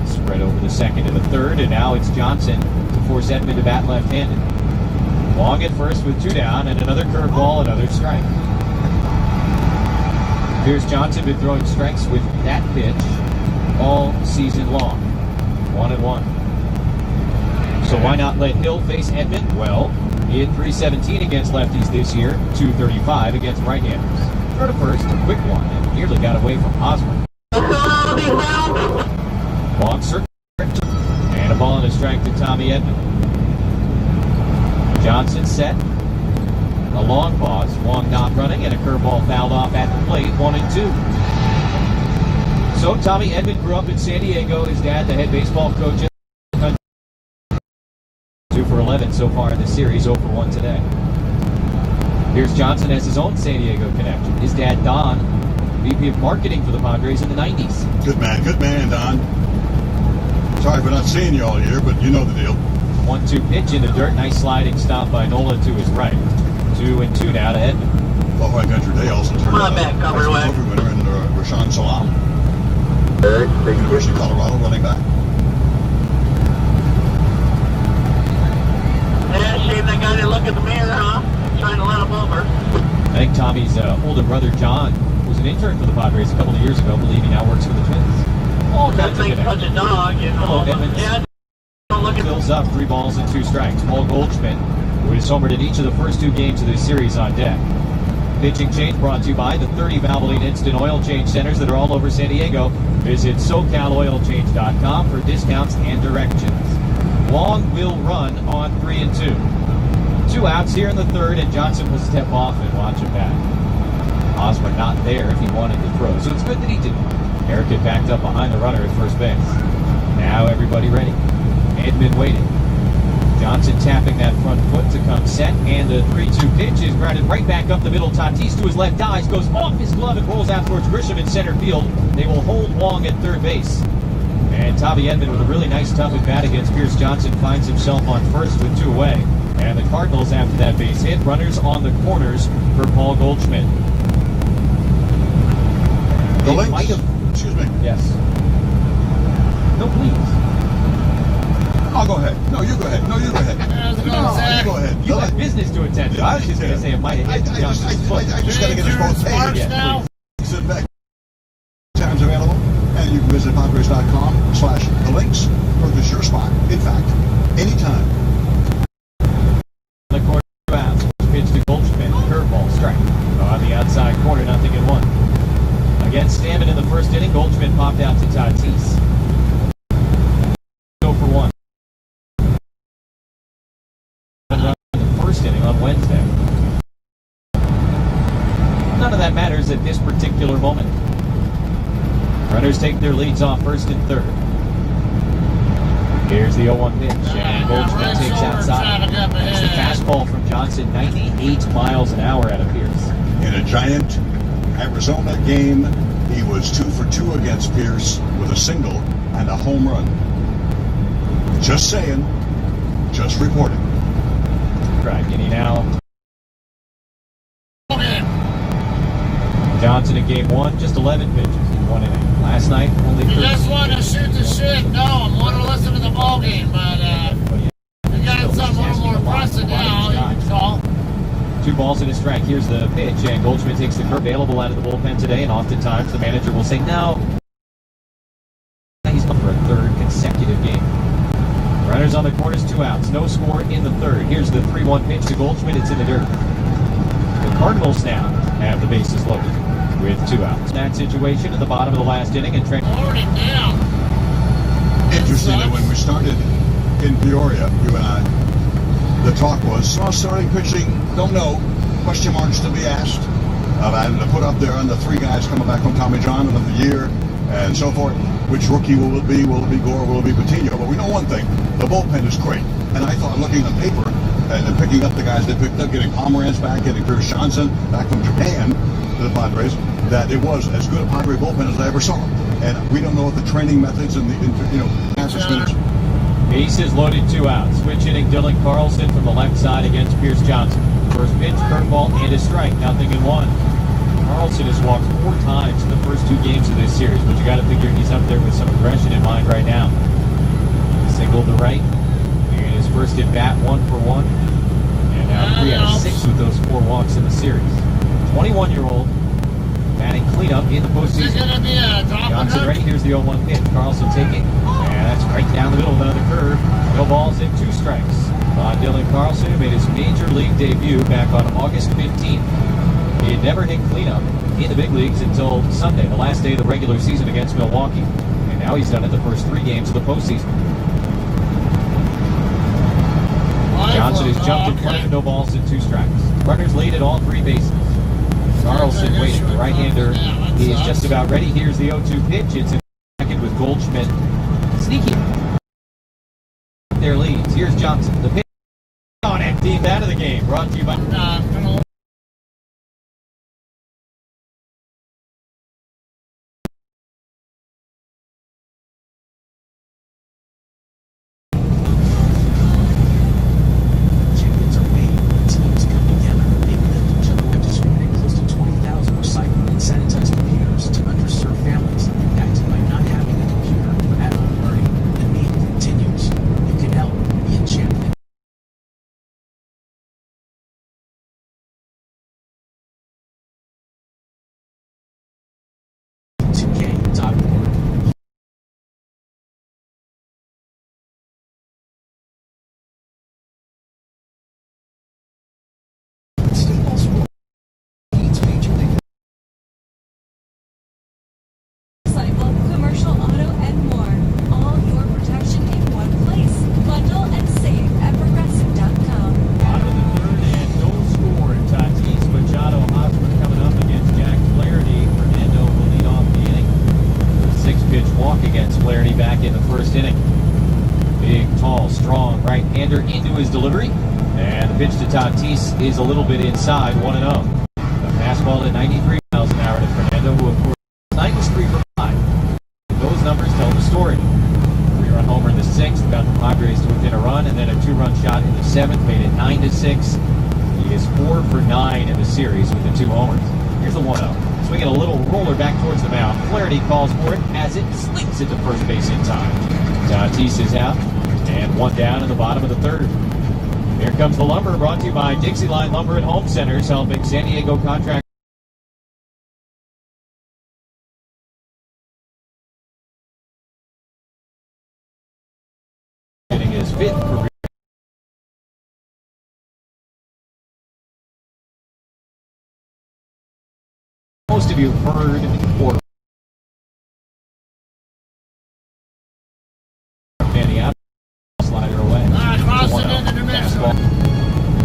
Spread over the second and the third, and now it's Johnson to force Edman to bat left-handed. Long at first with 2 down, and another curveball, another strike. Pierce Johnson been throwing strikes with that pitch all season long. 1-1. So why not let Hill face Edman? Well, he hit .317 against lefties this year, .235 against right-handers. Throw to first, a quick one, and nearly got away from Osborne. Long circle, and a ball and a strike to Tommy Edman. Johnson set. A long pause, long not running, and a curveball fouled off at the plate, 1-2. So Tommy Edman grew up in San Diego. His dad, the head baseball coach. 2 for 11 so far in the series, 0 for 1 today. Pierce Johnson has his own San Diego connection. His dad, Don, VP of marketing for the Padres in the 90s. Good man, Don. Sorry for not seeing you all year, but you know the deal. 1-2 pitch in the dirt. Nice sliding stop by Nola to his right. 2-2 now to Edman. Well, White Country Day also turned out a trophy winner in Rashawn Salam. University of Colorado running back. Yeah, shame that guy didn't look in the mirror, huh? Trying to let him over. I think Tommy's older brother, John, was an intern for the Padres a couple of years ago. I believe he now works for the Twins. All kinds of thing's such a dog, you know. Hello, Edmonds. Yeah, don't look at Fills up 3 balls and 2 strikes. Paul Goldschmidt, who has homered in each of the first 2 games of this series, on deck. Pitching change brought to you by the 30 Valvoline Instant Oil Change Centers that are all over San Diego. Visit SoCalOilChange.com for discounts and directions. Long will run on 3-2. 2 outs here in the third, and Johnson will step off and watch him back. Osborne not there if he wanted to throw, so it's good that he didn't. Eric had backed up behind the runner at first base. Now everybody ready. Edman waiting. Johnson tapping that front foot to come set, and the 3-2 pitch is grounded right back up the middle. Tatis to his left dives, goes off his glove and rolls out towards Grisham in center field. They will hold Wong at third base. And Tommy Edman with a really nice tough at bat against Pierce Johnson finds himself on first with 2 away. And the Cardinals, after that base hit, runners on the corners for Paul Goldschmidt. The Lynx. Excuse me. Yes. No, please. I'll go ahead. No, you go ahead. No, you go ahead. How's it No, going, you Zach? go ahead. You have business to attend to. I was just going to say it might have hit Johnson's foot. I just got to get us both Sparks paid. now? Sit back. Times available, and you can visit Padres.com/the links. Purchase your spot. In fact, anytime. The corner bounce. Pitch to Goldschmidt. Curveball strike. On the outside corner, 0-1. Against Stammen in the first inning, Goldschmidt popped out to Tatis. 0 for 1. Run in the first inning on Wednesday. None of that matters at this particular moment. Runners take their leads off first and third. Here's the 0-1 pitch, and Goldschmidt takes outside. It's the fastball from Johnson, 98 miles an hour out of Pierce. In a giant Arizona game, he was 2 for 2 against Pierce with a single and a home run. Just saying. Just reporting. Right, Guinea now. Johnson in game 1, just 11 pitches in 1 inning. Last night, only You 13. just want to shoot the shit? No, I want to listen to the ball game, but you got something a little more pressing now. You can call. 2 balls and a strike. Here's the pitch, and Goldschmidt takes the curve available out of the bullpen today, and oftentimes the manager will say, no, he's up for a 3rd consecutive game. Runners Runners on the corners, 2 outs. No score in the third. Here's the 3-1 pitch to Goldschmidt. It's in the dirt. The Cardinals now have the bases loaded with 2 outs. That situation at the bottom of the last inning. And Already down. Interesting that when we started in Peoria, you and I, the talk was, starting pitching, don't know, question marks to be asked. And to put up there on the 3 guys coming back from Tommy John of the year and so forth. Which rookie will it be? Will it be Gore? Will it be Patino? But we know one thing, the bullpen is great. And I thought, looking at the paper and picking up the guys they picked up, getting Pomeranz back, getting Pierce Johnson back from Japan to the Padres, that it was as good a Padre bullpen as I ever saw. And we don't know what the training methods and Bases loaded, 2 outs. Switch hitting Dylan Carlson from the left side against Pierce Johnson. First pitch, curveball, and a strike. 0-1. Carlson has walked 4 times in the first 2 games of this series, but you got to figure he's up there with some aggression in mind right now. Single to right, and his first at bat, 1 for 1, and now 3 out of 6 with those 4 walks in the series. 21-year-old batting cleanup in the postseason. Johnson ready. Here's the 0-1 pitch. Carlson taking, and that's right down the middle of the curve. No balls and 2 strikes. Dylan Carlson, who made his major league debut back on August 15th. He had never hit cleanup in the big leagues until Sunday, the last day of the regular season against Milwaukee. And now he's done it the first 3 games of the postseason. Johnson has jumped in front of no balls and 2 strikes. Runners laid at all 3 bases. Carlson waiting. The right-hander is just about ready. Here's the 0-2 pitch. It's in second with Goldschmidt sneaking their leads. Here's Johnson. The pitch on it. Deep out of the game. Brought to you by... Right-hander into his delivery, and the pitch to Tatis is a little bit inside, 1-0. The fastball at 93 miles an hour to Fernando, who of course tonight was 3 for 5. Those numbers tell the story. 3-run homer in the 6th, got the Padres to within a run, and then a 2-run shot in the 7th, made it 9-6. He is 4 for 9 in the series with the 2 homers. Here's the 1-0. Swinging a little roller back towards the mound. Flaherty calls for it as it slings it to first base in time. Tatis is out. And 1 down in the bottom of the 3rd. Here comes the lumber, brought to you by Dixieline Lumber and Home Centers, helping San Diego contract. Getting his 5th career. Most of you heard or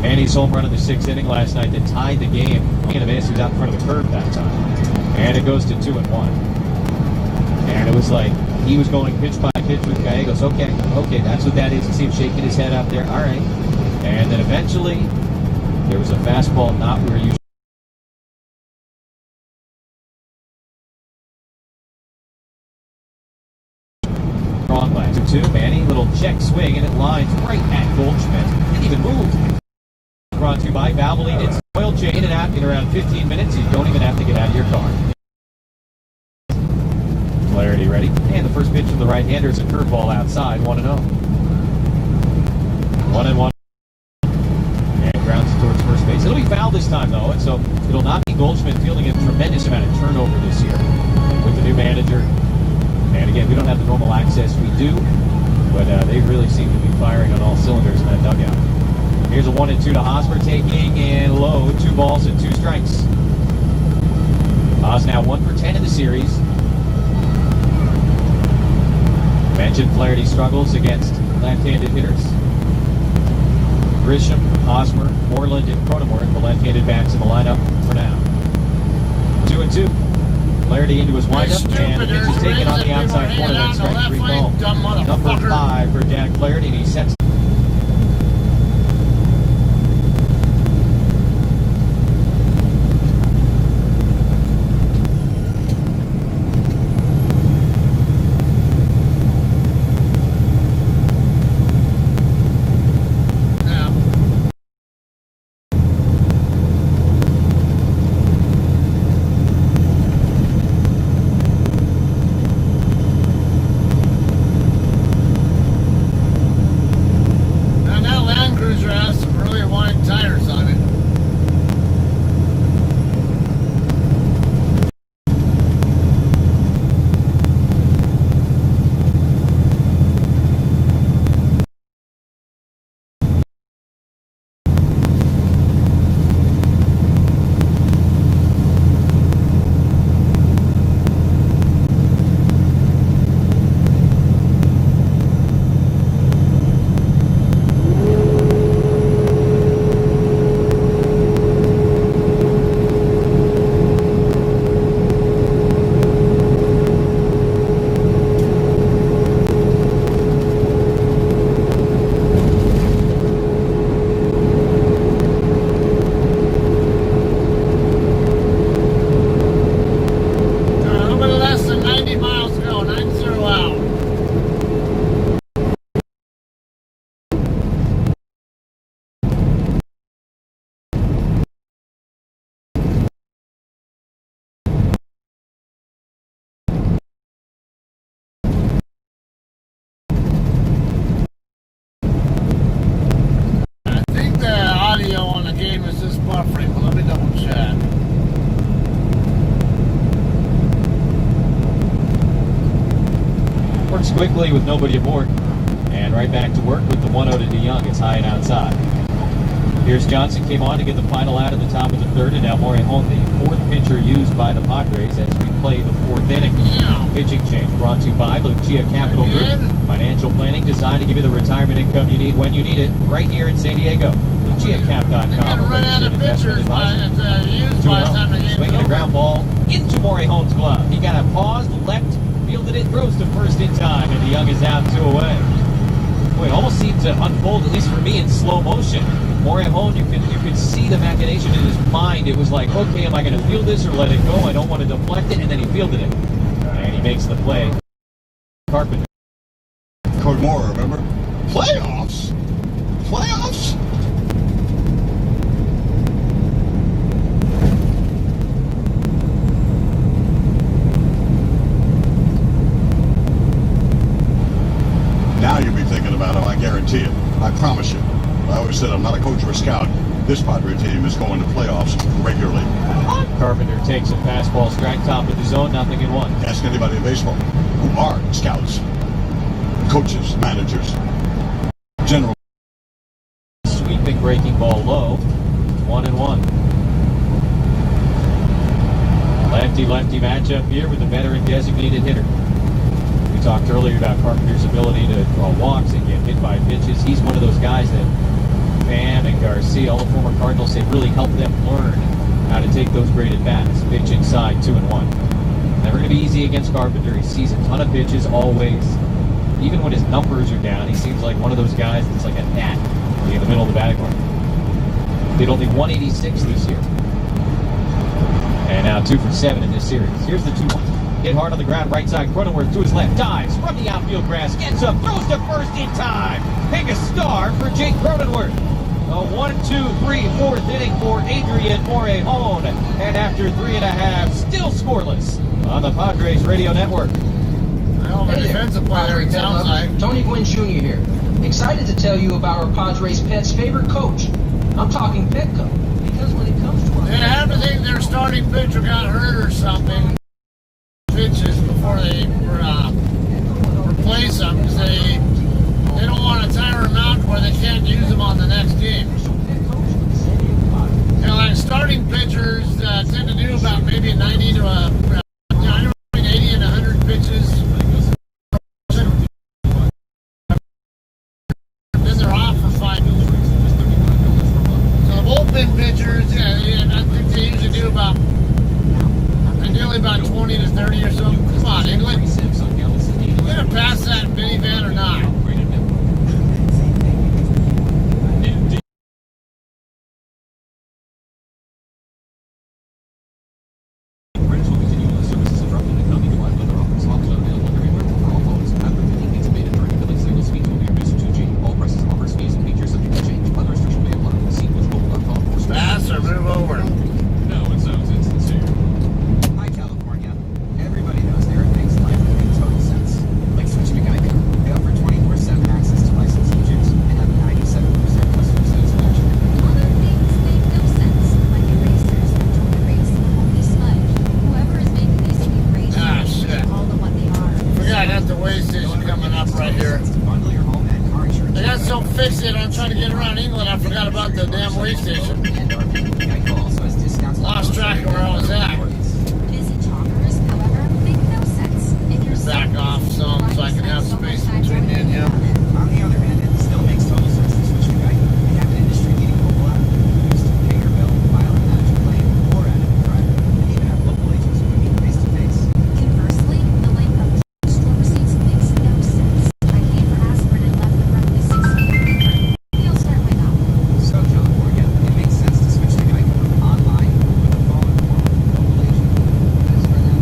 and he's home run in the 6th inning last night that tied the game. He was out in front of the curve that time. And it goes to 2-1. And it was like he was going pitch by pitch with Gallegos. Okay, that's what that is. You see him shaking his head out there. All right. And then eventually there was a fastball not where you wrong line. 2-2. Manny, little check swing, and it lines right at Goldschmidt. Didn't even move. Brought to you by Valvoline. It's oil change in and out in around 15 minutes. You don't even have to get out of your car. Flaherty ready. And the first pitch from the right-hander is a curveball outside. 1-0. 1-1. And grounds towards first base. It'll be foul this time, though, and so it'll not be Goldschmidt fielding a tremendous amount of turnover this year with the new manager. And again, we don't have the normal access we do, but they really seem to be firing. Here's a 1-2 to Hosmer, taking and low, 2 balls and 2 strikes. Haas now 1 for 10 in the series. Mentioned Flaherty struggles against left-handed hitters. Grisham, Hosmer, Moreland, and Cronenworth, the left-handed bats in the lineup for now. 2-2. Flaherty into his windup, and the pitch is taken on the outside corner. That's strike 3 call. Number 5 for Jack Flaherty, and he sets. Quickly with nobody aboard, and right back to work with the 1-0 to DeYoung. It's high and outside. Pierce Johnson came on to get the final out at the top of the third, and now Morejon, the 4th pitcher used by the Padres as we play the 4th inning. Pitching change brought to you by Lucia Capital Group. Financial planning designed to give you the retirement income you need when you need it, right here in San Diego. LuciaCap.com. Run out of pitchers by the time the game's swinging a ground ball into Morejon's glove. He got a pause, leapt, fielded it, throws to first in time, and DeYoung is out 2 away. Boy, it almost seemed to unfold, at least for me, in slow motion. Morejon, you could see the machination in his mind. It was like, okay, am I going to field this or let it go? I don't want to deflect it, and then he fielded it. And he makes the play. Carpenter. Coach Moore, remember? Playoffs? Playoffs? Now you'll be thinking about him, I guarantee it. I promise you. I always said I'm not a coach or a scout. This Padre team is going to playoffs regularly. Carpenter takes a fastball, strike top of the zone, 0-1. Ask anybody in baseball who are scouts, coaches, managers, general. Sweeping breaking ball low, 1-1. Lefty-lefty matchup here with the veteran designated hitter. We talked earlier about Carpenter's ability to draw walks and get hit by pitches. He's one of those guys that Pham and Garcia, all the former Cardinals, say really helped them learn how to take those great at-bats. Pitch inside, 2-1. Never going to be easy against Carpenter. He sees a ton of pitches always. Even when his numbers are down, he seems like one of those guys that's like a gnat in the middle of the batting order. Hit only 186 this year. And now 2 for 7 in this series. Here's the 2-1. Hit hard on the ground, right side, Cronenworth to his left, dives from the outfield grass, gets up, throws to first in time. Hang a star for Jake Cronenworth. A 1-2-3-4th inning for Adrian Morejon, and after 3.5, still scoreless on the Padres Radio Network. Well, the defensive player, it sounds like. Tony Gwynn Jr. here. Excited to tell you about our Padres Pet's favorite coach. I'm talking Petco. Because when it comes to our... They have to think their starting pitcher got hurt or something. Pitches before they replace them, because they don't want to tire them out where they can't use them on the next game. pitchers, yeah, I think they usually do about, ideally about 20 to 30 or so. Come on, England. You gonna pass that minivan or not? Pass or move over? No, it sounds insincere. Hi, California. Everybody knows there are things in life that make total sense. Like switching to Geico. They offer 24/7 access to licensed agents and have a 97% customer satisfaction. Other things make no sense, like erasers that don't erase the holy smudge. Whoever is making these sweet erasers Ah, shit. call them what they are. Forgot that's the way station coming up right here. Bundle your home and car insurance. I got so fixated on trying to get around England, I forgot about the damn way station. Geico also has discounts. Lost track of where I was at. Busy talkers, however, make no sense. If you're Back off some so I can have space between me and him. On the other hand, it still makes total sense to switch to Geico. They have an industry-leading mobile app used to pay your bill, file and manage a claim, or add a new driver, and even have local agents who can meet face-to-face. Conversely, the link of store receipts makes no sense. I came for aspirin and left with roughly 6 feet of paper. Maybe I'll start my novel. So, California, it makes sense to switch to Geico online with a phone or local agent. As for now,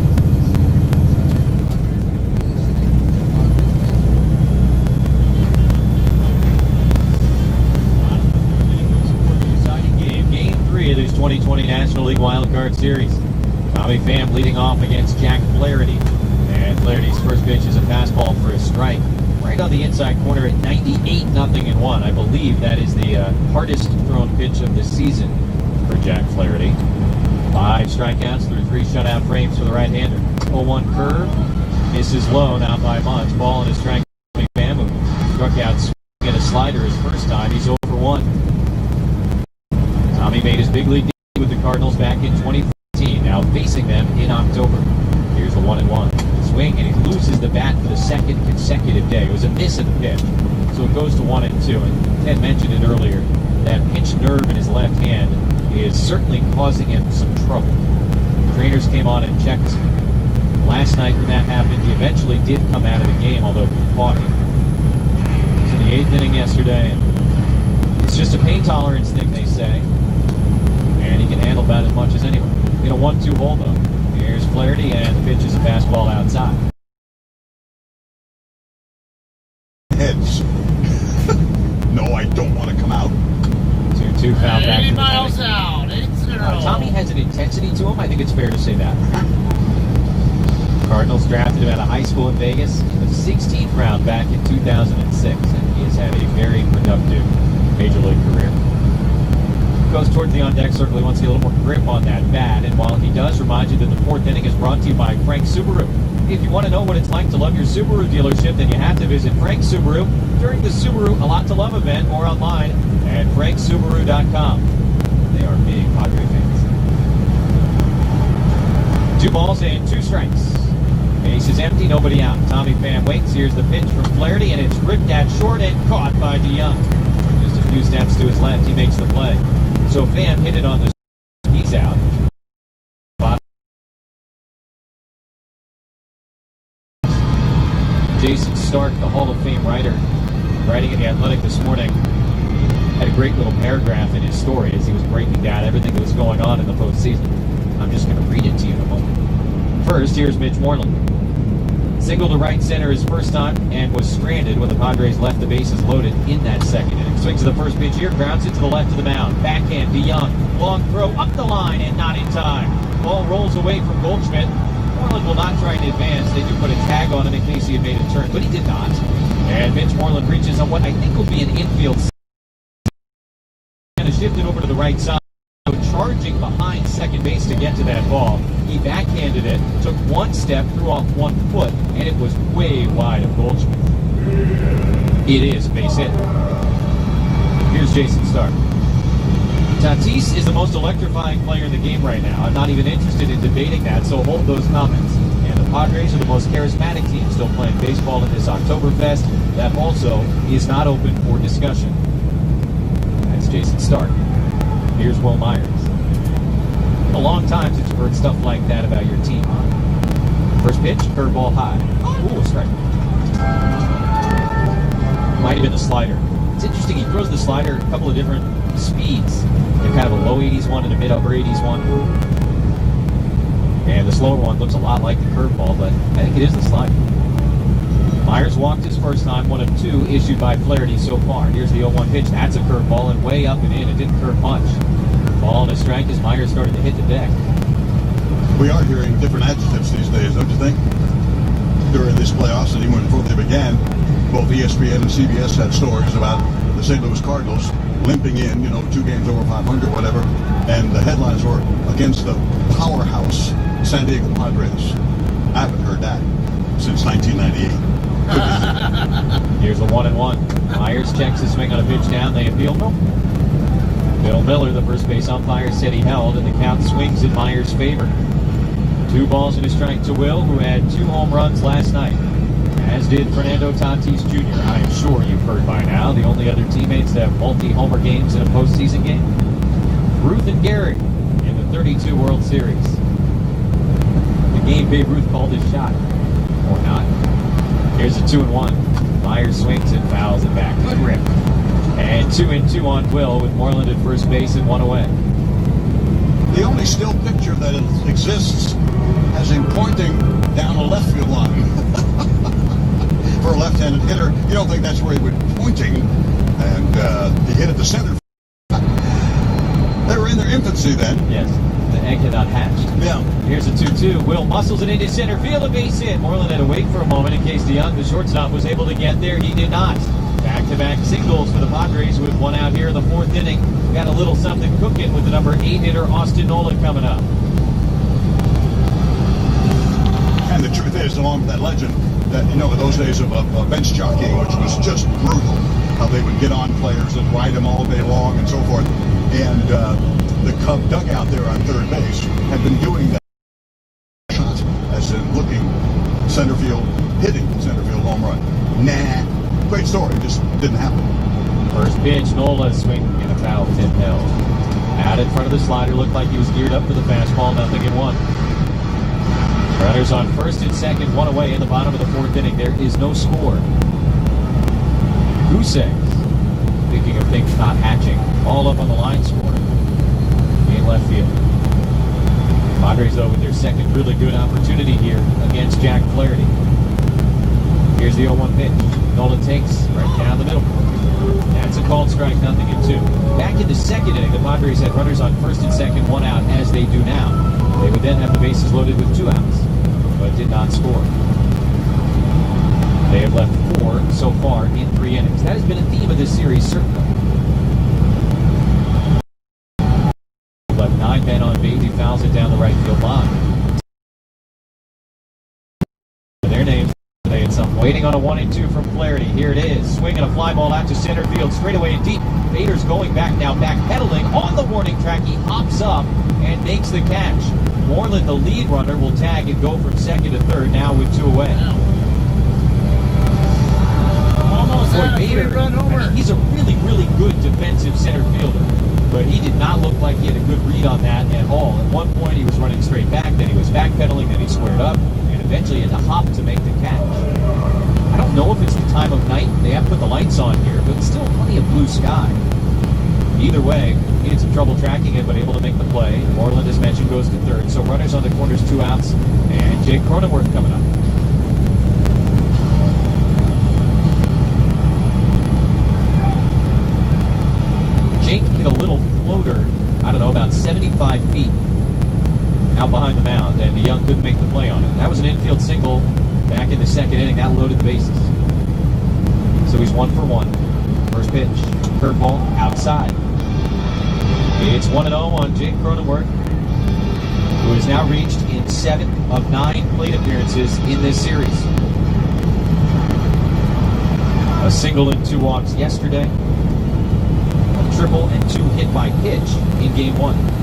Game 3 of this 2020 National League Wildcard Series. Tommy Pham leading off against Jack Flaherty. And Flaherty's first pitch is a fastball for a strike. Right on the inside corner at 98-0-1. I believe that is the hardest thrown pitch of the season for Jack Flaherty. 5 strikeouts through 3 shutout frames for the right-hander. 0-1 curve. Misses low, now by Munch. Ball in a strike. Pham, who struck out swinging a slider his first time. He's 0-1. Tommy made his big league debut with the Cardinals back in 2014, now facing them in October. Here's the 1-1. Swing, and he loses the bat for the second consecutive day. It was a miss at the pitch, so it goes to 1-2. And Ted mentioned it earlier, that pinched nerve in his left hand is certainly causing him some trouble. Trainers came on and checked last night when that happened. He eventually did come out of the game, although walking. He was in the 8th inning yesterday. It's just a pain tolerance thing, they say. And he can handle about as much as anyone. In a 1-2 hole, though. Here's Flaherty, and the pitch is a fastball outside. Heads. No, I don't want to come out. 2-2 foul back. 80 miles out. 8-0. Tommy has an intensity to him. I think it's fair to say that. Cardinals drafted him out of high school in Vegas in the 16th round back in 2006, and he has had a very productive major league career. Goes towards the on-deck circle. He wants to get a little more grip on that bat. And while he does remind you that the 4th inning is brought to you by Frank Subaru. If you want to know what it's like to love your Subaru dealership, then you have to visit Frank Subaru during the Subaru A Lot to Love event or online at franksubaru.com. They are big Padre fans. 2 balls and 2 strikes. Base is empty, nobody out. Tommy Pham waits. Here's the pitch from Flaherty, and it's ripped at short and caught by DeYoung. Just a few steps to his left, he makes the play. So Pham hit it on the. He's out. Jason Stark, the Hall of Fame writer, writing in The Athletic this morning, had a great little paragraph in his story as he was breaking down everything that was going on in the postseason. I'm just going to read it to you in a moment. First, here's Mitch Moreland. Single to right center his first time and was stranded when the Padres left the bases loaded in that second inning. Swings to the first pitch here, grounds it to the left of the mound. Backhand, DeYoung. Long throw up the line and not in time. Ball rolls away from Goldschmidt. Moreland will not try to advance. They do put a tag on him in case he had made a turn, but he did not. And Mitch Moreland reaches on what I think will be an infield. And shifted over to the right side. Charging behind second base to get to that ball. He backhanded it, took one step, threw off 1 foot, and it was way wide of Goldschmidt. It is a base hit. Here's Jason Stark. Tatis is the most electrifying player in the game right now. I'm not even interested in debating that, so hold those comments. And the Padres are the most charismatic team still playing baseball in this Oktoberfest. That also is not open for discussion. That's Jason Stark. Here's Will Myers. A long time since you've heard stuff like that about your team, huh? First pitch, curveball high. Ooh, a strike. Might have been the slider. It's interesting, he throws the slider a couple of different speeds. They're kind of a low 80s one and a mid upper 80s one. And the slower one looks a lot like the curveball, but I think it is the slider. Myers walked his first time, 1 of 2 issued by Flaherty so far. Here's the 0-1 pitch. That's a curveball and way up and in. It didn't curve much. Ball and a strike as Myers started to hit the deck. We are hearing different adjectives these days, don't you think? During these playoffs, and even before they began, both ESPN and CBS had stories about the St. Louis Cardinals limping in, 2 games over 500, whatever, and the headlines were against the powerhouse San Diego Padres. I haven't heard that since 1998. Here's the 1-1. Myers checks his swing on a pitch down. They appeal. Nope. Bill Miller, the first base umpire, said he held, and the count swings in Myers' favor. 2 balls and a strike to Will, who had 2 home runs last night, as did Fernando Tatis Jr. I am sure you've heard by now, the only other teammates to have multi-homer games in a postseason game. Ruth and Gehrig in the 32 World Series. The game Babe Ruth called his shot. Or not. Here's a 2-1. Myers swings and fouls it back. Good rip. And 2-2 on Will with Moreland at first base and 1 away. The only still picture that exists has him pointing down a left field line. For a left-handed hitter, you don't think that's where he would be pointing, and he hit at the center. They were in their infancy then. Yes, the egg had not hatched. Yeah. Here's a 2-2. Will muscles it into center field, a base hit. Moreland had to wait for a moment in case DeYoung, the shortstop, was able to get there. He did not. Back-to-back singles for the Padres with 1 out here in the 4th inning. We got a little something cooking with the number 8 hitter, Austin Nolan, coming up. And the truth is, along with that legend, that in those days of bench jockeying, which was just brutal, how they would get on players and ride them all day long and so forth. And the Cub dugout there on third base had been doing that shot, as in looking center field, hitting center field home run. Nah. Great story, just didn't happen. First pitch, Nola swinging and a foul tip held. Out in front of the slider, looked like he was geared up for the fastball, 0-1. Runners on first and second, 1 away in the bottom of the 4th inning. There is no score. Gusek, speaking of things not hatching, all up on the line score in left field. Padres, though, with their second really good opportunity here against Jack Flaherty. Here's the 0-1 pitch. Nolan takes right down the middle. That's a called strike, 0-2. Back in the 2nd inning, the Padres had runners on first and second, 1 out, as they do now. They would then have the bases loaded with 2 outs, but did not score. They have left 4 so far in 3 innings. That has been a theme of this series, certainly. Left 9 men on base. He fouls it down the right field line. Their names. Waiting on a 1-2 from Flaherty. Here it is. Swinging a fly ball out to center field. Straight away and deep. Bader's going back now. Backpedaling on the warning track. He hops up and makes the catch. Moreland, the lead runner, will tag and go from second to third now with 2 away. Almost Boy, Bader, he's a really, really good defensive center fielder. But he did not look like he had a good read on that at all. At one point, he was running straight back. Then he was backpedaling. Then he squared up. Eventually had to hop to make the catch. I don't know if it's the time of night. They have put the lights on here, but still plenty of blue sky. Either way, he had some trouble tracking it, but able to make the play. Moreland, as mentioned, goes to third. So runners on the corners, 2 outs, and Jake Cronenworth coming up. Jake hit a little floater, I don't know, about 75 feet. Out behind the mound, and DeYoung couldn't make the play on it. That was an infield single back in the 2nd inning. That loaded the bases. So he's 1 for 1. First pitch, curveball, outside. It's 1-0 on Jake Cronenworth, who has now reached in 7 of 9 plate appearances in this series. A single and 2 walks yesterday. A triple and 2 hit by pitch in Game 1.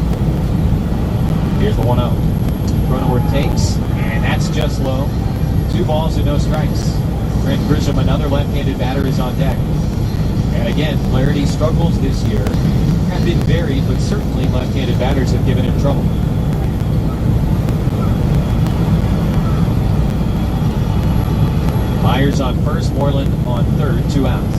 Here's the 1-0. Cronenworth takes, and that's just low. 2 balls and no strikes. Trent Grisham, another left-handed batter, is on deck. And again, Flaherty's struggles this year have been varied, but certainly left-handed batters have given him trouble. Myers on first, Moreland on third, 2 outs.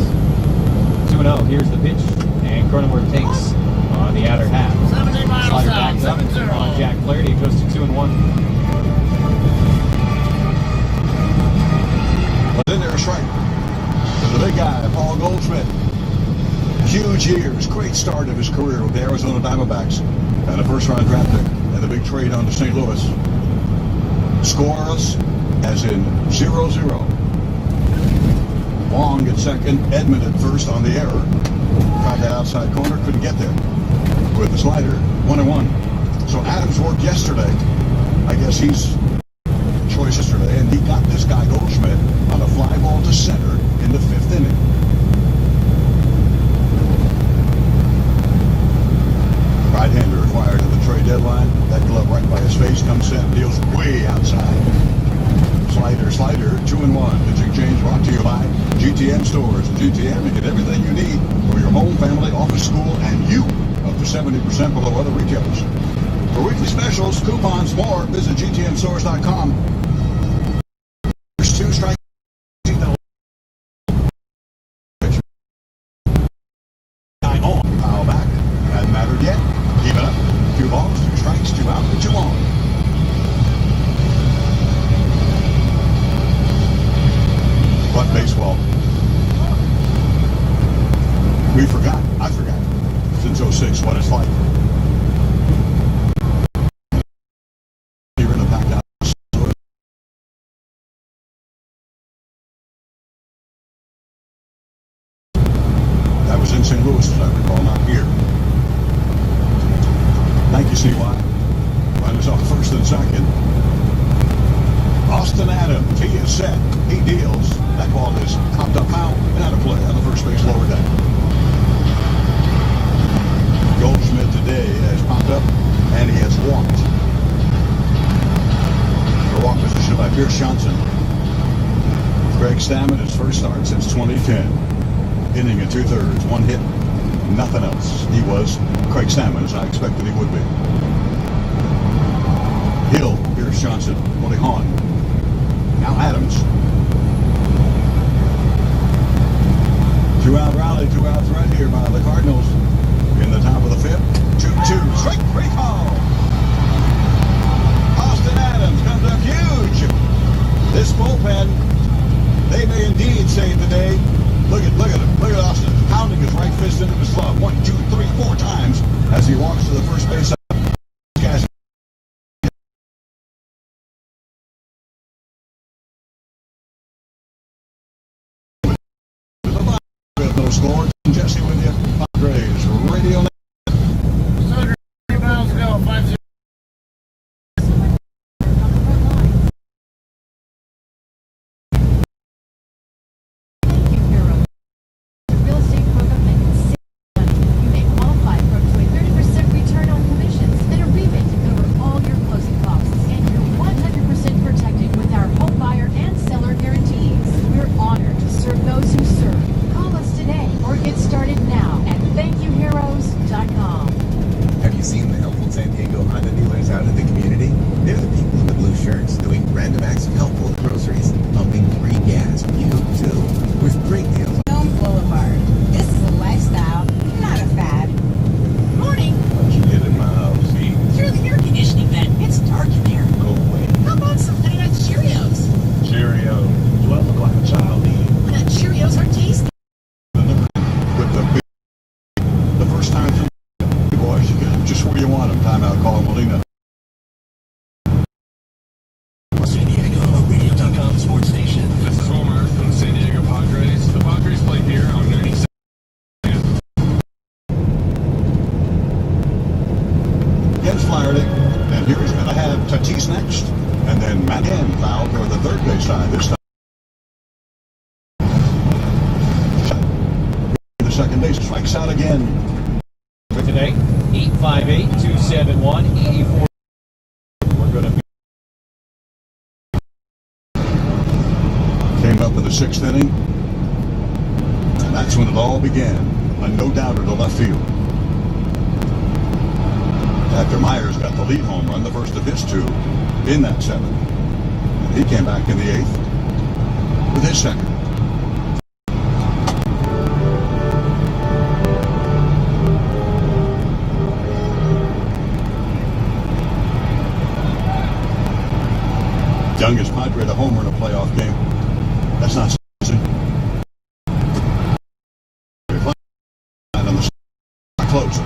2-0, here's the pitch, and Cronenworth takes on the outer half. 70 miles Slider out, backs up 7-0. on Jack Flaherty, it goes to 2-1. But in there a strike to the big guy, Paul Goldschmidt. Huge years, great start of his career with the Arizona Diamondbacks and a first-round draft pick and a big trade on to St. Louis. Scoreless, as in 0-0. Long at second, Edmund at first on the error. Tried that outside corner, couldn't get there with the slider. 1-1. So Adams worked yesterday. I guess he's choice yesterday, and he got this guy Goldschmidt on a fly ball to center in the 5th inning. Right-hander acquired at the trade deadline. That glove right by his face comes in, deals way outside. Slider, 2-1. Pitching change brought to you by GTM Stores. At GTM, you get everything you need for your home, family, office, school, and you, up to 70% below other retailers. For weekly specials, coupons, more, visit GTMstores.com. There's 2 strikes. Guy on, foul back. Hasn't mattered yet. Keep it up. 2 balls, 2 strikes, 2 out, and 2 on. What baseball? We forgot. I forgot. Since 06, what it's like. You're in a packed house. That was in St. Louis, as I recall, not here. Thank you, CY. Runners off first and second. Austin Adams, he is set. He deals. That ball is popped up out and out of play on the first base lower deck. Goldschmidt today has popped up and he has walked. The walk position by Pierce Johnson. Greg Stammen, his first start since 2010. Inning and 2/3, 1 hit, nothing else. He was Craig Stammen, as I expected he would be. Hill, Pierce Johnson, Willie Hahn. Now Adams. 2-out rally, 2 outs right here by the Cardinals. In the top of the 5th, 2-2, strike 3 call. Austin Adams comes up huge. This bullpen, they may indeed save the day. Look at him. Look at Austin pounding his right fist into his glove 1, 2, 3, 4 times as he walks to the first base. Score. Jesse with you. Padres Radio. 100 miles ago, 5-0. Real estate program that can save money. You may qualify for up to a 30% return on commissions and a rebate to cover all your closing costs. And you're 100% protected with our home buyer and seller guarantees. We're honored to serve those who serve. Call us today or get started now at thankyouheroes.com. Have you seen the helpful San Diego Honda dealers out in the community? They're the people in the blue shirts doing random acts of helpful groceries, pumping free gas for you too, with great deals. Boulevard. This is a lifestyle, not a fad. Morning. What you get in my house, see? Through the air conditioning vent. It's dark in there. Go away. How about some Peanut Cheerios? Cheerio. Do I look like a child to you? Peanut Cheerios are tasty. With the first time through, boys, you get just where you want them. Timeout call, Molina. San Diego, radio.com sports station. This is Homer from the San Diego Padres. The Padres play here on 97. Against Flaherty. And here he's going to have Tatis next. And then Matt Henn fouled for the third base side this time. The second base strikes out again. For today, 858-271-84. We're going to be Came up in the 6th inning. That's when it all began. A no-doubter to left field. After Myers got the lead home run, the first of his two in that seventh. And he came back in the eighth with his second. Youngest Padre to homer in a playoff game. That's not easy. On the close.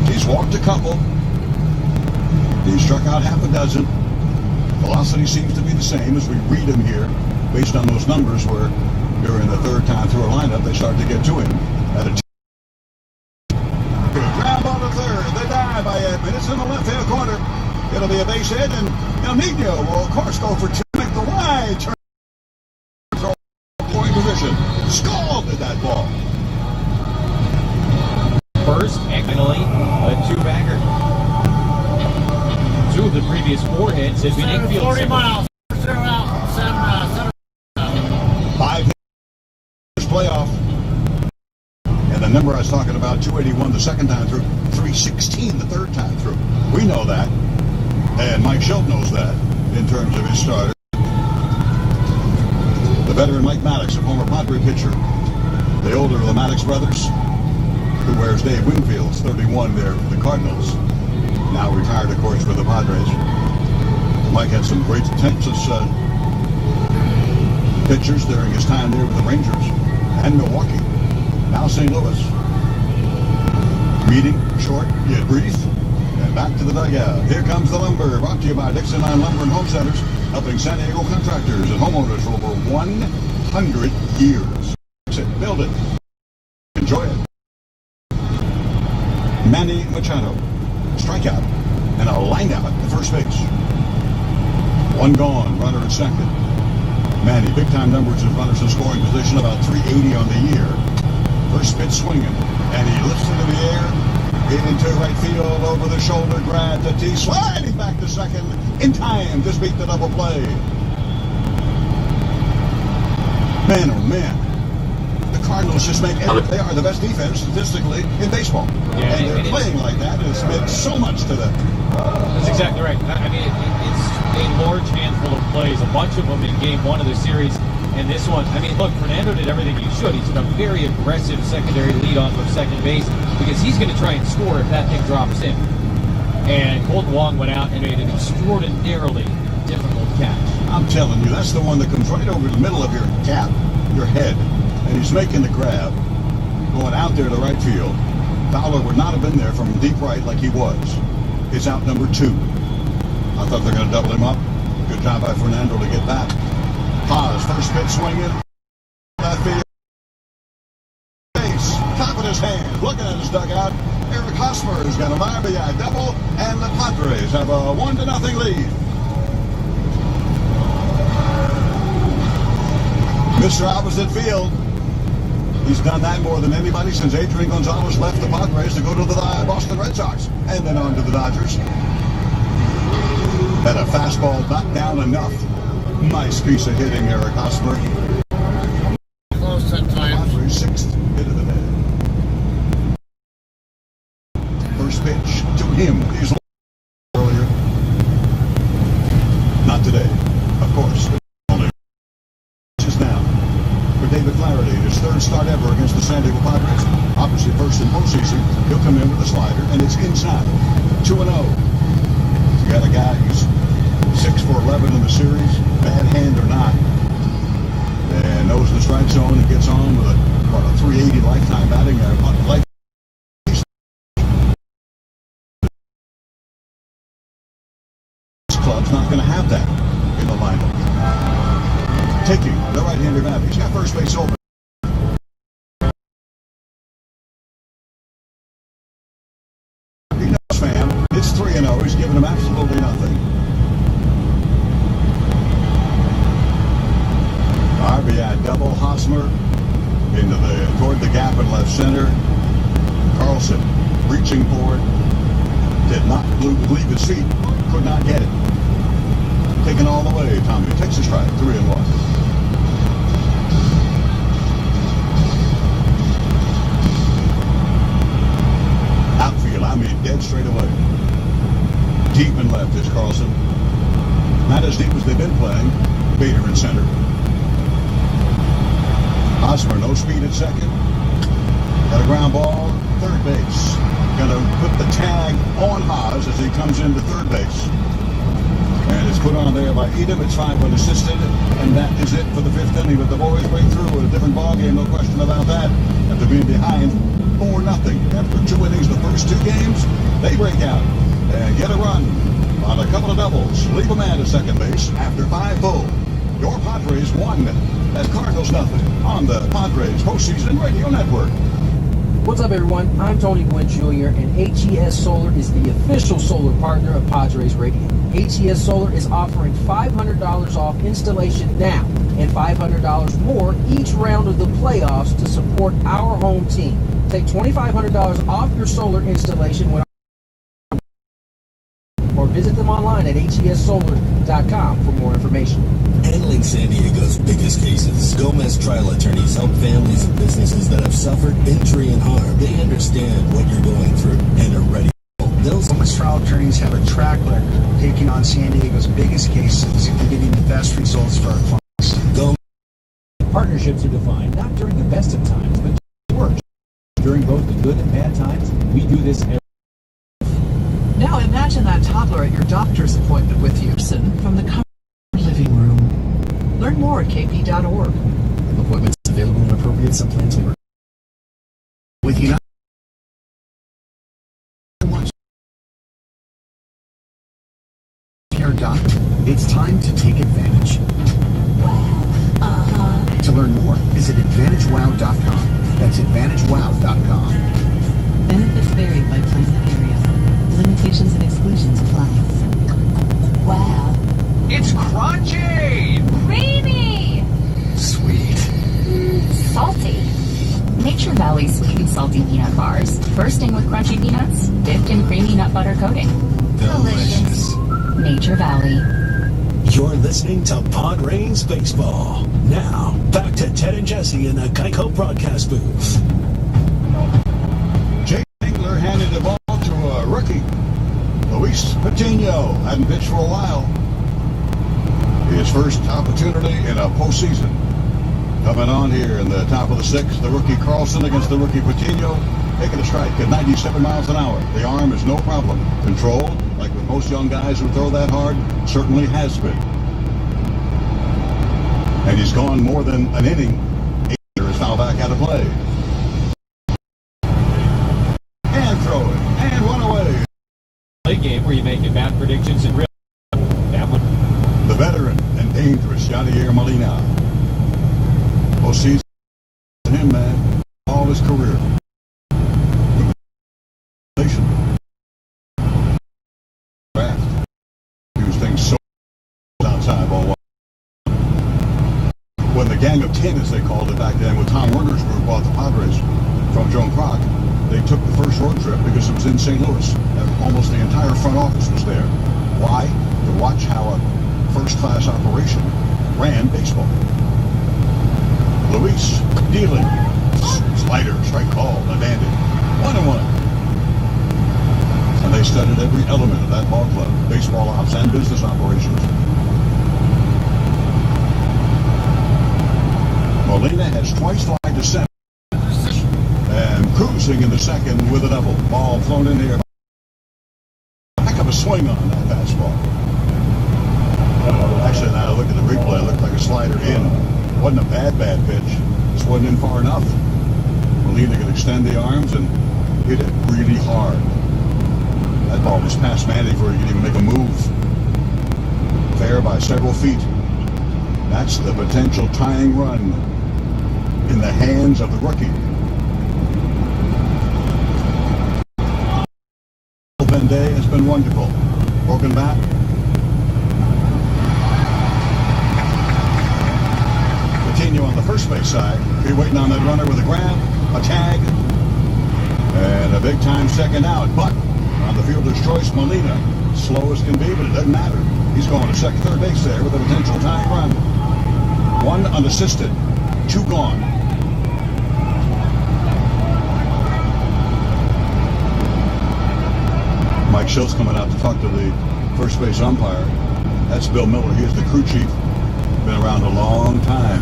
He's walked a couple. He's struck out half a dozen. Velocity seems to be the same as we read him here, based on those numbers where during the third time through a lineup they start to get to him at a ground ball to third. The dive by Edmund. It's in the left field corner. It'll be a base hit, and El Nino will of course go for two. Make the wide turn. Scoring position. Scalded that ball. First, and finally, a two-bagger. Two of the previous four hits had been infield. 40 miles. 0 out. 7 5 hits playoff. And the number I was talking about, 281 the second time through, 316 the third time through. We know that. And Mike Schultz knows that in terms of his starter. The veteran Mike Maddox, a former Padre pitcher. The older of the Maddox brothers, who wears Dave Winfield's 31 there for the Cardinals. Now retired, of course, for the Padres. Mike had some great Texas pitchers during his time there with the Rangers and Milwaukee. Now St. Louis. Meeting short, yet brief, and back to the dugout. Here comes the lumber, brought to you by Dixon Line Lumber and Home Centers, helping San Diego contractors and homeowners for over 100 years. Build it. Enjoy it. Manny Machado, strikeout, and a lineout at first base. One gone, runner at second. Manny, big-time numbers as runners in scoring position, about 380 on the year. First pitch swinging, and he lifts into the air, into right field, over the shoulder, grab the tee, sliding back to second, in time, just beat the double play. Man, oh man. Cardinals just make they are the best defense statistically in baseball. Yeah, and they're playing like that, and it's meant so much to them. That's exactly right. I mean, it's a large handful of plays, a bunch of them in game one of the series, and this one, I mean, look, Fernando did everything he should. He took a very aggressive secondary lead off of second base because he's going to try and score if that thing drops in. And Colton Wong went out and made an extraordinarily difficult catch. I'm telling you, that's the one that comes right over the middle of your cap, your head. And he's making the grab, going out there to right field. Fowler would not have been there from deep right like he was. It's out number 2. I thought they're going to double him up. Good job by Fernando to get back. Paz, first pitch swinging. Left field. Base, top of his hands, looking at his dugout. Eric Hosmer has got an RBI double, and the Padres have a 1-0 lead. Mr. Opposite Field. He's done that more than anybody since Adrian Gonzalez left the Padres to go to the Boston Red Sox and then on to the Dodgers. Had a fastball not down enough. Nice piece of hitting, Eric Hosmer. Close at times. Padres' 6th hit of the day. First pitch to him. He's earlier. Not today, of course. David Flaherty, his 3rd start ever against the San Diego Padres. Obviously, first in postseason, he'll come in with a slider, and it's inside. 2-0. You got a guy who's 6 for 11 in the series, bad hand or not, and knows the strike zone and gets on with a 380 lifetime batting average. This club's not going to have that in the lineup. Taking the right-hander bat. He's got first base open. He knows, fam. It's 3-0. He's giving him absolutely nothing. RBI double. Hosmer into toward the gap in left center. Carlson reaching for it. Did not leave his feet. Could not get it. Taken all the way. Tommy takes a strike. 3-1. Hosmer, no speed at second. Got a ground ball, third base. Gonna put the tag on Haas as he comes into third base. And it's put on there by Edom. It's 5 unassisted, and that is it for the 5th inning. But the boys break through in a different ball game, no question about that. After being behind 4-0 after 2 innings, the first 2 games, they break out and get a run on a couple of doubles. Leave a man to second base after 5 full. Your Padres won at Cardinals nothing on the Padres Postseason Radio Network. What's up, everyone? I'm Tony Gwynn Jr., and HES Solar is the official solar partner of Padres Radio. HES Solar is offering $500 off installation now and $500 more each round of the playoffs to support our home team. Take $2,500 off your solar installation when or visit them online at HESsolar.com for more information. Handling San Diego's biggest cases, Gomez Trial Attorneys help families and businesses that have suffered injury and harm. They understand what you're going through and are ready. Gomez Trial Attorneys have a track record of taking on San Diego's biggest cases and getting the best results for our clients. Partnerships are defined not during the best of times, but work. During both the good and bad times, we do this every. Now imagine that toddler at your doctor's appointment with you, from the living room. Learn more at kp.org. Appointments available and appropriate. Some plans will work. With United Care Doctor, it's time to take advantage. To learn more, visit AdvantageWow.com. That's AdvantageWow.com. Benefits vary by plan and area. Limitations and exclusions apply. Wow. It's crunchy! Creamy! Sweet. Salty. Nature Valley sweet and salty peanut bars. Bursting with crunchy peanuts, dipped in creamy nut butter coating. Delicious. Nature Valley. You're listening to Padres Baseball. Now, back to Ted and Jesse in the Geico broadcast booth. Jake Engler handed the ball to a rookie. Luis Patino hadn't pitched for a while. His first opportunity in a postseason. Coming on here in the top of the 6th, the rookie Carlson against the rookie Patino, taking a strike at 97 miles an hour. The arm is no problem. Control, like with most young guys who throw that hard, certainly has been. And he's gone more than an inning. Engler is now back out of play. And throwing, and one away. Play game where you make your bad predictions in real. That one. The veteran and dangerous Yadier Molina. Postseason to him, man, all his career. Draft. Use things so outside ball one. When the Gang of 10, as they called it back then, with Tom Werner's group bought the Padres from Joan Kroc, they took the first road trip because it was in St. Louis. And almost the entire front office was there. Why? To watch how a first-class operation ran baseball. Luis dealing. Slider, strike call, a dandy. 1-1. And they studied every element of that ball club, baseball ops and business operations. Molina has twice flied to center. And cruising in the second with a double. Ball flown in here. Heck of a swing on that fastball. Actually, now I look at the replay, it looked like a slider in. Wasn't a bad pitch. Just wasn't in far enough. Molina could extend the arms and hit it really hard. That ball was past Manny before he could even make a move. Fair by several feet. That's the potential tying run in the hands of the rookie. Day has been wonderful. Broken bat. Coutinho on the first base side. You're waiting on that runner with a grab, a tag, and a big time second out. But on the fielder's choice, Molina, slow as can be, but it doesn't matter. He's going to third base there with a potential tying run. 1 unassisted, 2 gone. Mike Schultz coming out to talk to the first base umpire. That's Bill Miller. He is the crew chief. Been around a long time.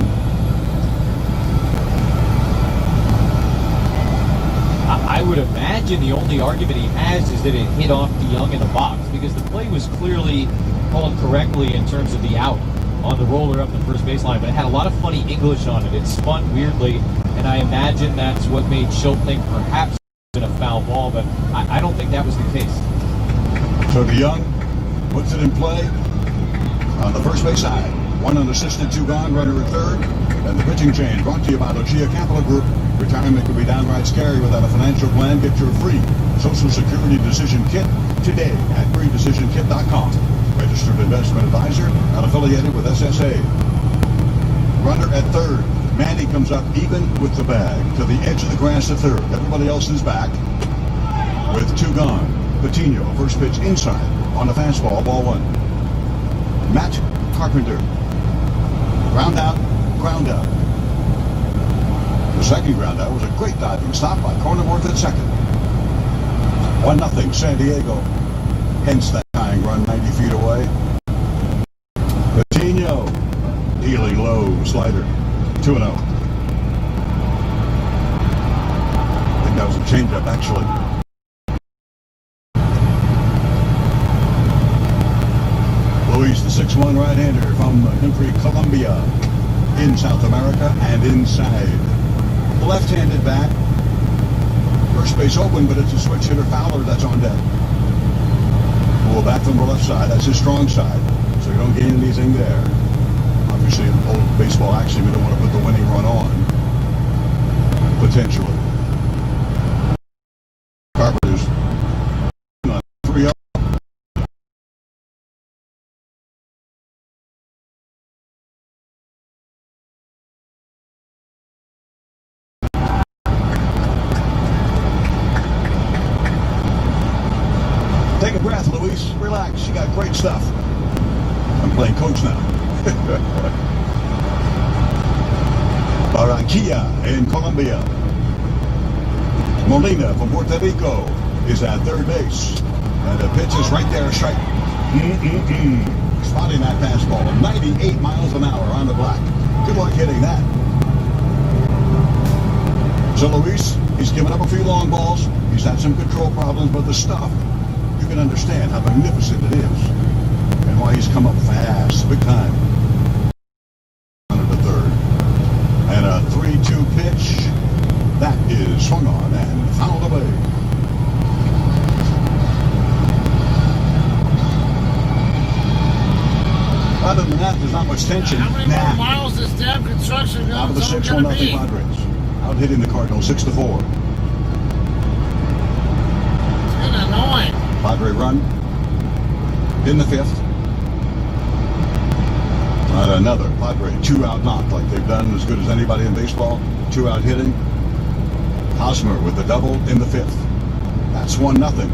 would imagine the only argument he has is that it hit off DeYoung in the box, because the play was clearly called correctly in terms of the out on the roller up the first baseline, but it had a lot of funny English on it. It spun weirdly, and I imagine that's what made Schilt think perhaps it was a foul ball, but I don't think that was the case. So DeYoung puts it in play on the first base side. One unassisted, two gone, runner at third. And the pitching change brought to you by Lucia Capital Group. Retirement can be downright scary without a financial plan. Get your free Social Security Decision Kit today at freedecisionkit.com. Registered investment advisor, not affiliated with SSA. Runner at third. Manny comes up even with the bag to the edge of the grass at third. Everybody else is back with two gone. Patino, first pitch inside on the fastball, ball one. Matt Carpenter. Ground out. The second ground out was a great diving stop by Cronenworth at second. 1-0 San Diego. Hence that tying run 90 feet away. Patino dealing low slider. 2-0. I think that was a changeup actually. Luis, the 6'1" right-hander from country Colombia in South America and inside. The left-handed bat. First base open, but it's a switch hitter Fowler that's on deck. Pull back from the left side. That's his strong side, so you don't gain anything there. Obviously, in old baseball action, we don't want to put the winning run on. Potentially. Carpenter's 3-0. Take a breath, Luis. Relax. You got great stuff. I'm playing coach now. Barranquilla in Colombia. Molina from Puerto Rico is at third base. And the pitch is right there, strike. Spotting that fastball. 98 miles an hour on the black. Good luck hitting that. So Luis, he's given up a few long balls. He's had some control problems, but the stuff, you can understand how magnificent it is. And why he's come up fast, big time. Under the third. And a 3-2 pitch. That is swung on and fouled away. Other than that, there's not much tension. How many more miles is damn construction Out of the zone 6-1 gonna be? Padres. Out hitting the Cardinals 6-4. It's been annoying. Padre run in the fifth. Another Padre 2-out knock, like they've done as good as anybody in baseball. 2-out hitting. Hosmer with the double in the fifth. That's 1-0.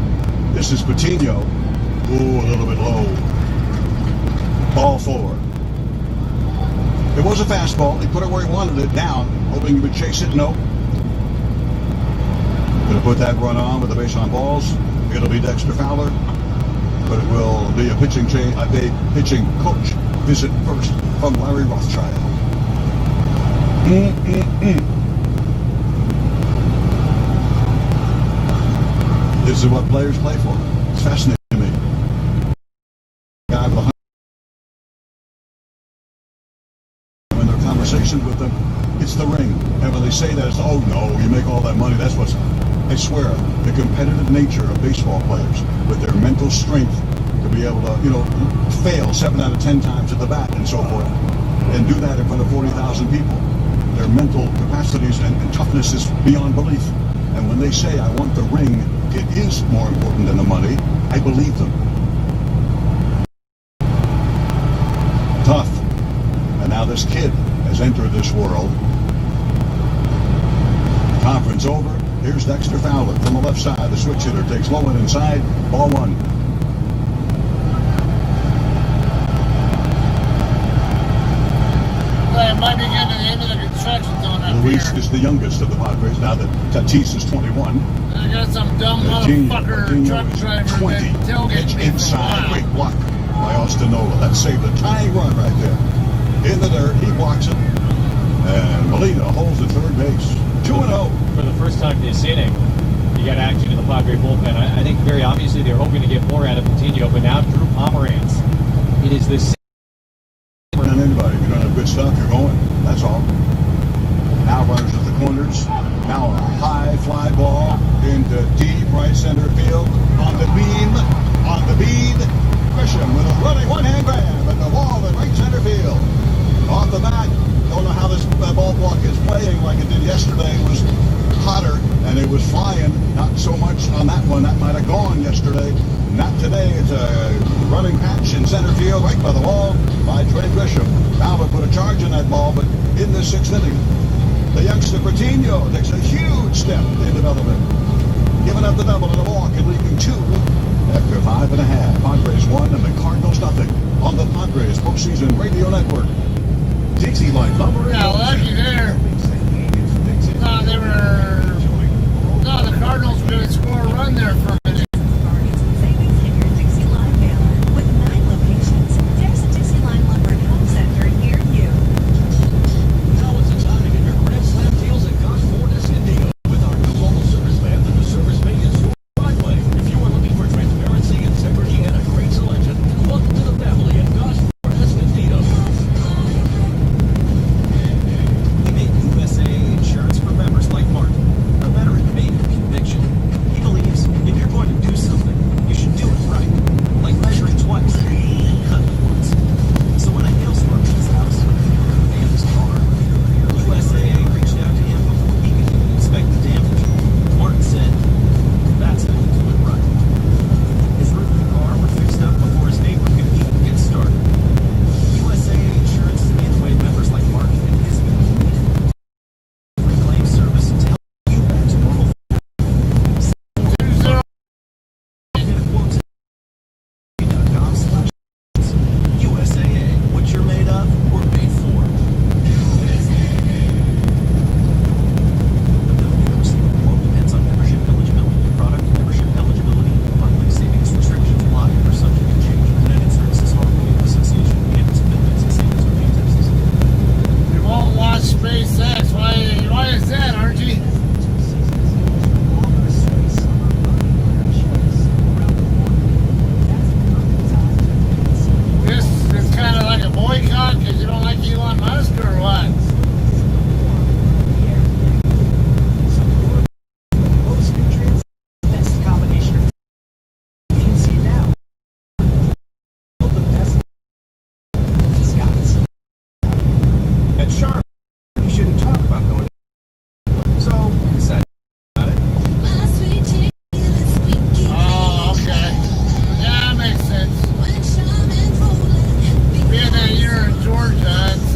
This is Patino. Ooh, a little bit low. Ball 4. It was a fastball. He put it where he wanted it, down, hoping he would chase it. Nope. Gonna put that run on with the base on balls. It'll be Dexter Fowler, but it will be a pitching pitching coach visit first from Larry Rothschild. This is what players play for. It's fascinating to me. Guy with 100. When there are conversations with them, it's the ring. And when they say that, it's, oh no, you make all that money. That's what's, I swear, the competitive nature of baseball players with their mental strength to be able to, fail 7 out of 10 times at the bat and so forth, and do that in front of 40,000 people. Their mental capacities and toughness is beyond belief. And when they say, I want the ring, it is more important than the money, I believe them. Tough. And now this kid has entered this world. Conference over. Here's Dexter Fowler from the left side. The switch hitter takes low and inside. Ball 1. Well, it might be getting to the end of the construction zone up Luis here. is the youngest of the Padres now that Tatis is 21. I got some dumb motherfucker truck driver 20. that tailgated Pitch me for a inside. while. Great block by Ostanola. That saved a tying run right there. In the dirt, he blocks it. And Molina holds at third base. 2-0. For the first time this inning, You got action in the Padre bullpen. I think very obviously they're hoping to get more out of Coutinho, but now Drew Pomeranz. It is the same. On anybody. If you don't have good stuff, you're going. That's all. Now runners at the corners. Now a high fly ball into deep right center field. On the beam. On the bead. Grisham with a running one-hand grab at the wall in right center field. Off the bat. Don't know how this ball block is playing like it did yesterday. It was hotter and it was flying. Not so much on that one. That might have gone yesterday. Not today. It's a running patch in center field right by the wall by Trey Grisham. Now we put a charge in that ball, but in the sixth inning, the youngster Coutinho takes a huge step in development. Giving up the double and a walk and leaving two after 5.5. Padres 1 and the Cardinals nothing on the Padres postseason radio network. Dixie Line Lumber. Yeah, lucky there. The Cardinals were going to score a run there for a minute. Savings in your Dixie Line banner. With 9 locations, there's a Dixie Line Lumber Help Center near you. Now is the time to get your Grand Slam deals at Gosh Ford Escondido with our new mobile service van and the service bay in your driveway. If you are looking for transparency, integrity, and a great selection, welcome to the family at Gosh Ford Escondido. We make USA insurance for members like Mark, a veteran made of conviction. He believes if you're going to do something, you should do it right. Like measuring twice and cutting once. So when a hailstorm hit his house and his car, USAA reached out to him before he could even inspect the damage. Martin said, that's how you do it right. His roof and car were fixed up before his neighbor could even get started. USAA insurance is the way members like Mark and his family free claim service to help you back to normal. USAA, what you're made of, we're made for. Depends on membership eligibility. Product membership eligibility, monthly savings restrictions apply, or subject to change. United Services Harmony Association and its affiliates in St. Louis, Texas. You won't watch SpaceX. Why is that, Archie? This is kind of like a boycott because you don't like Elon Musk or what? Most nutrients, that's the combination of you can see now. The best Scots. At Sharp, you shouldn't talk about going. So, we decided about it. Oh, okay. Yeah, that makes sense. Being that you're in Georgia, it's,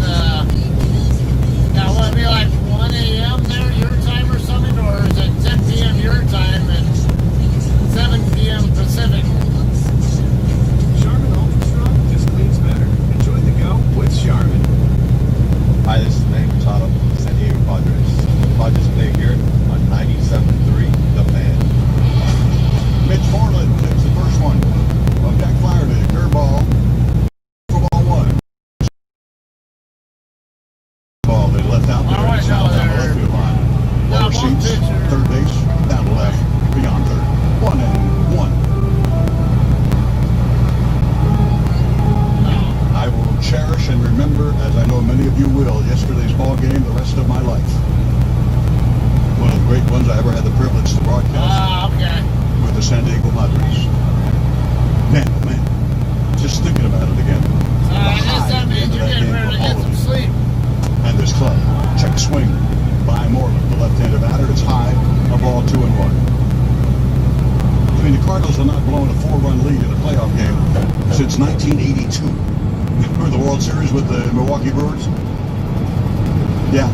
now what, be like 1 a.m. there, your time or something? Or is it 10 p.m. your time and 7 p.m. Pacific? Charmin Ultra Strong just cleans better. Enjoy the go with Charmin. Hi, this is Nate Machado, San Diego Padres. Padres play here on 97.3 The Fan. Mitch Moreland takes the first one from Jack Flaherty. Curveball for ball one. Ball they left out there. All right, It's out now down the there. left field line. Now, Lower one seats, pitcher. third base, down to left, beyond third. 1-1. I will cherish and remember, as I know many of you will, yesterday's ball game the rest of my life. One of the great ones I ever had the privilege to broadcast Ah, okay. with the San Diego Padres. Man, oh man, just thinking about it again. I guess that means you're getting ready to get some sleep. And this club, check swing by Moreland, the left-handed batter. It's high, a ball 2-1. I mean, the Cardinals have not blown a 4-run lead in a playoff game since 1982. Remember the World Series with the Milwaukee Brewers? Yeah.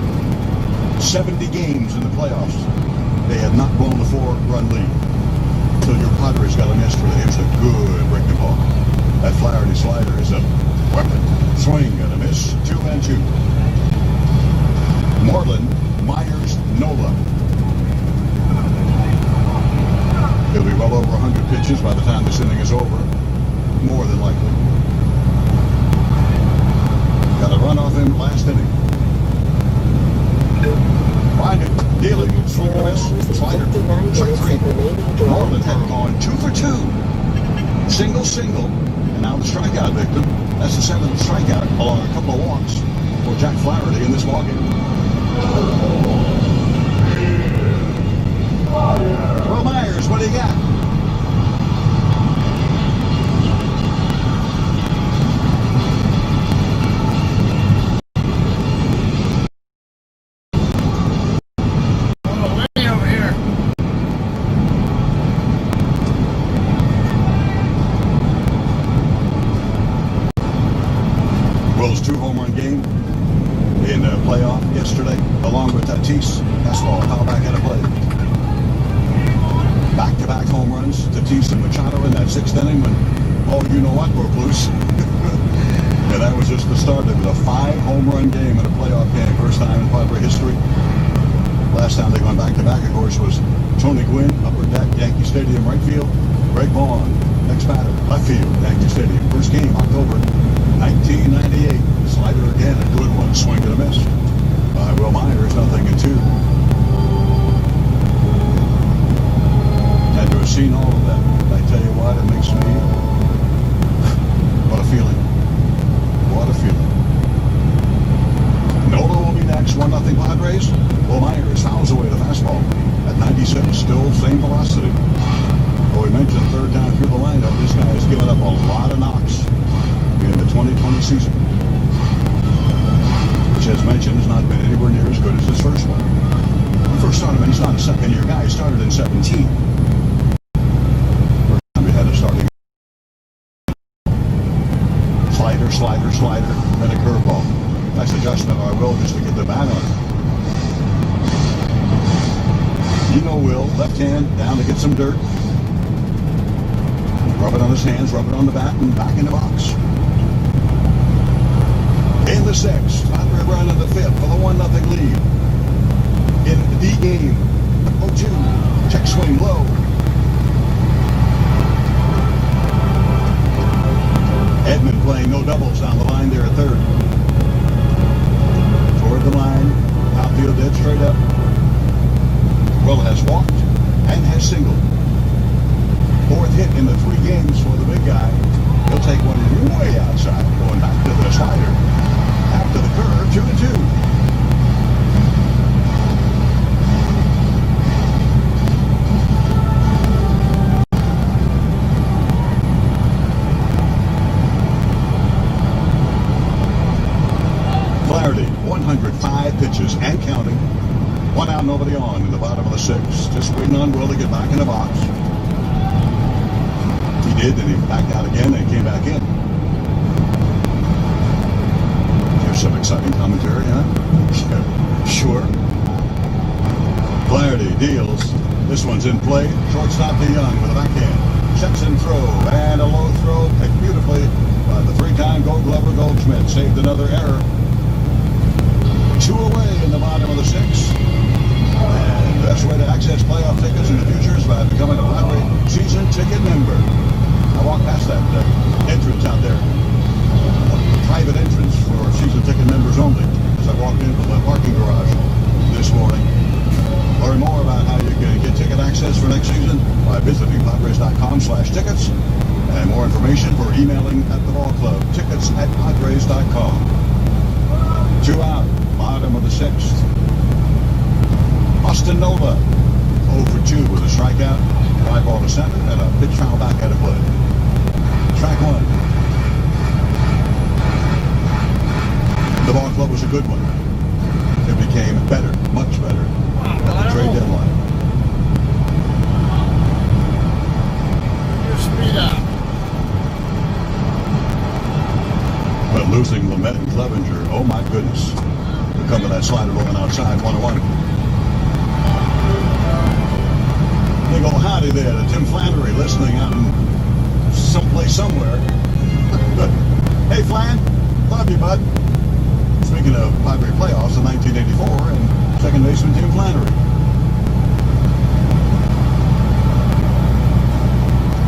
70 games in the playoffs. They had not blown a 4-run lead. So your Padres got them yesterday. It was a good breaking ball. That Flaherty slider is a weapon. Swing and a miss. 2-2. Moreland, Myers, Nola. He'll be well over 100 pitches by the time this inning is over. More than likely. Got a run off him last inning. Find it. Dealing. Swing and a miss. Slider. Strike 3. 2 for 2. Single, single. And now the strikeout victim. That's the 7th strikeout along a couple of walks for Jack Flaherty in this ballgame. Will Myers, what do you got? Will's 2-home-run game in the playoff yesterday, along with Tatis. Fastball, foul back out of play. Back-to-back home runs, Tatis and Machado in that 6th inning when, oh, you know what, broke loose. And that was just the start. It was a 5-home-run game in a playoff game, first time in Padre history. Last time they went back-to-back, of course, was Tony Gwynn, upper deck, Yankee Stadium, right field. Greg Vaughn, next batter, left field, Yankee Stadium. First game, October 1998. Slider again, a good one, swing and a miss. Will Myers, nothing in 2. Had to have seen all of that. I tell you what, it makes me... What a feeling. What a feeling. Nola will be next, 1-0 Padres. Will Myers fouls away the fastball at 96, still same velocity. Well, we mentioned third time through the lineup, this guy has given up a lot of knocks in the 2020 season, which, as mentioned, has not been anywhere near as good as his first one. The first started, he's not a second-year guy. He started in 17. First time he had a starting slider, then a curveball. Nice adjustment by Will just to get the bat on it. You know Will, left hand down to get some dirt. Rub it on his hands, rub it on the bat, and back in the box. In the 6th, Padre run in the 5th for the 1-0 lead. In the game, 0-2, check swing low. Edmund playing no doubles down the line there at third. Toward the line, outfield dead straight up. Will has walked and has singled. 4th hit in the 3 games for the big guy. He'll take one way outside, going back to the slider. After the curve, 2-2. Flaherty, 105 pitches and counting. 1 out, nobody on in the bottom of the 6th. Just waiting on Will to get back in the box. He did, then he backed out again and came back in. Here's some exciting commentary, huh? Sure. Flaherty deals. This one's in play. Shortstop DeYoung with a backhand. Checks and throw, and a low throw picked beautifully by the 3-time Gold Glover Goldschmidt. Saved another error. 2 away in the bottom of the 6th. And the best way to access playoff tickets in the future is by becoming a Padre season ticket member. I walked past that entrance out there, a private entrance for season ticket members only, as I walked into the parking garage this morning. Learn more about how you can get ticket access for next season by visiting Padres.com/tickets, and more information for emailing at the ball club, tickets@Padres.com. 2 out, bottom of the 6th. Austin Nola, 0 for 2 with a strikeout, fly ball to center, and a pitch foul back out of play. Track 1. The ball club was a good one. It became better, much better, at the trade deadline. Speed up. But losing Lamet and Clevenger, oh my goodness. We'll come to that slider rolling outside, 1-1. Big old howdy there to Tim Flannery listening out in someplace somewhere. Hey Flan, love you bud. Speaking of Padre playoffs in 1984 and second baseman Tim Flannery.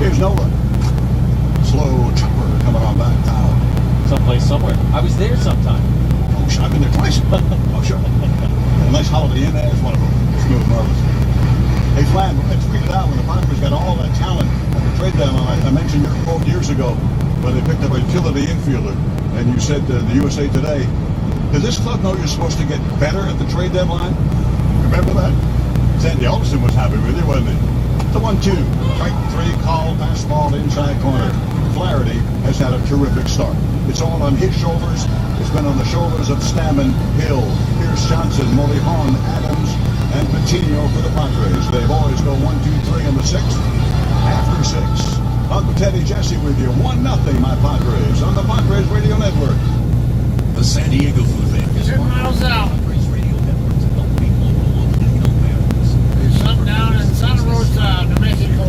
Here's Nola. Slow chopper coming on back foul. Someplace somewhere. I was there sometime. Oh, I've been there twice. Oh, sure. A nice Holiday Inn, there's one of them. Smooth, marvelous. Hey, Flan, it's tweeted out when the Padres got all that talent at the trade deadline. I mentioned your quote years ago when they picked up a utility infielder, and you said to the USA Today, does this club know you're supposed to get better at the trade deadline? Remember that? Sandy Alderson was happy with you, wasn't he? The 1-2, strike 3, call, fastball, inside corner. Flaherty has had a terrific start. It's all on his shoulders. It's been on the shoulders of Stammen, Hill, Pierce Johnson, Mollejón, Adams, and Patino for the Padres. They boys go 1-2-3 in the 6th. After 6, Uncle Teddy Jesse with you. 1-0, my Padres, on the Padres Radio Network. The San Diego Food Bank is 10 miles out. Padres Radio Network to help make local Latino families. There's some down in Santa Rosa, New Mexico.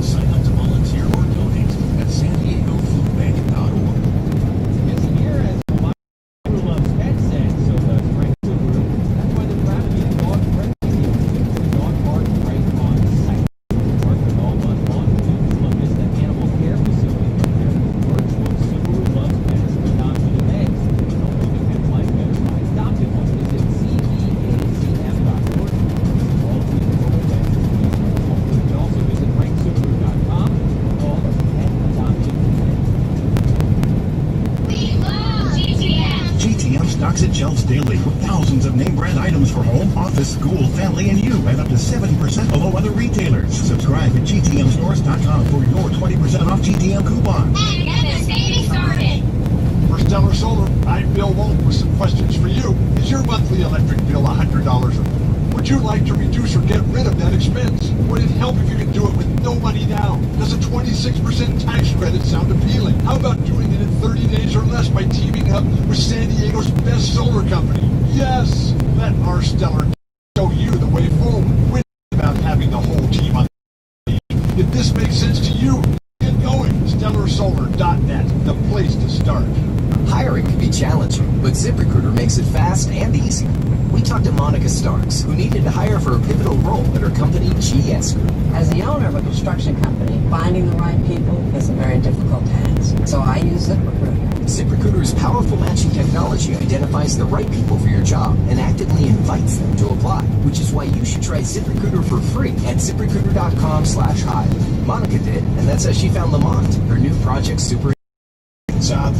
Sign up to volunteer or donate at SanDiegoFoodBank.org. It's here as Amarillo loves pet sex, so the Frank Subaru. That's why they're proud to be the dog friendly. The dog park right on site. Park with all but one. Look, it's the animal care facility. There's virtual Subaru loves pets. Adoption of eggs. Don't look at pets like better. Adopted one. Visit CBACF.org. All three global pets. You can also visit FrankSubaru.com for all the pet adoption GTM stocks its shelves daily with thousands of name brand items for home, office, school, family, and you at up to 70% below other retailers. Subscribe at GTMstores.com for your 20% off GTM coupon. For Stellar Solar, I'm Bill Wolf with some questions for you. Is your monthly electric bill $100 or more? Would you like to reduce or get rid of that expense? Would it help if you could do it with no money down? Does a 26% tax credit sound appealing? How about doing it in 30 days or less by teaming up with San Diego's best solar company? Yes! Let our Stellar show you the way forward without having the whole team on the page. If this makes sense to you, get going. StellarSolar.net, the place to start. Hiring can be challenging, but ZipRecruiter makes it fast and easy. We talked to Monica Starks, who needed to hire for a pivotal role at her company, GS Group. As the owner of a construction company, finding the right people is a very difficult task. So I use ZipRecruiter. ZipRecruiter's powerful matching technology identifies the right people for your job and actively invites them to apply, which is why you should try ZipRecruiter for free at ZipRecruiter.com/hire. Monica did, and that's how she found Lamont, her new project super inside.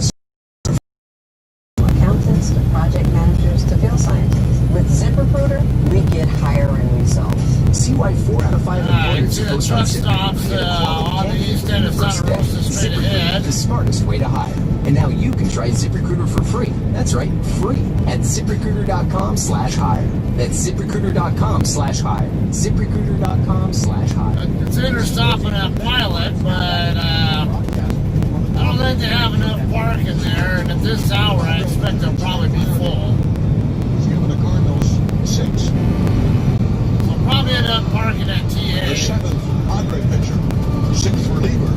Accountants to project managers to field scientists. With ZipRecruiter, we get hiring results. See why 4 out of 5 employers to the post on truck stops ZipRecruiter on the east end of Santa Rosa straight ahead. the smartest way to hire. And now you can try ZipRecruiter for free. That's right, free at ZipRecruiter.com/hire. That's ZipRecruiter.com/hire. ZipRecruiter.com/hire. Consider stopping at Pilot, but I don't think they have enough parking there, and at this hour I expect they'll probably be full. He's giving the Cardinals 6. So I'll probably end up parking at TA. The 7th Padre pitcher, 6th reliever.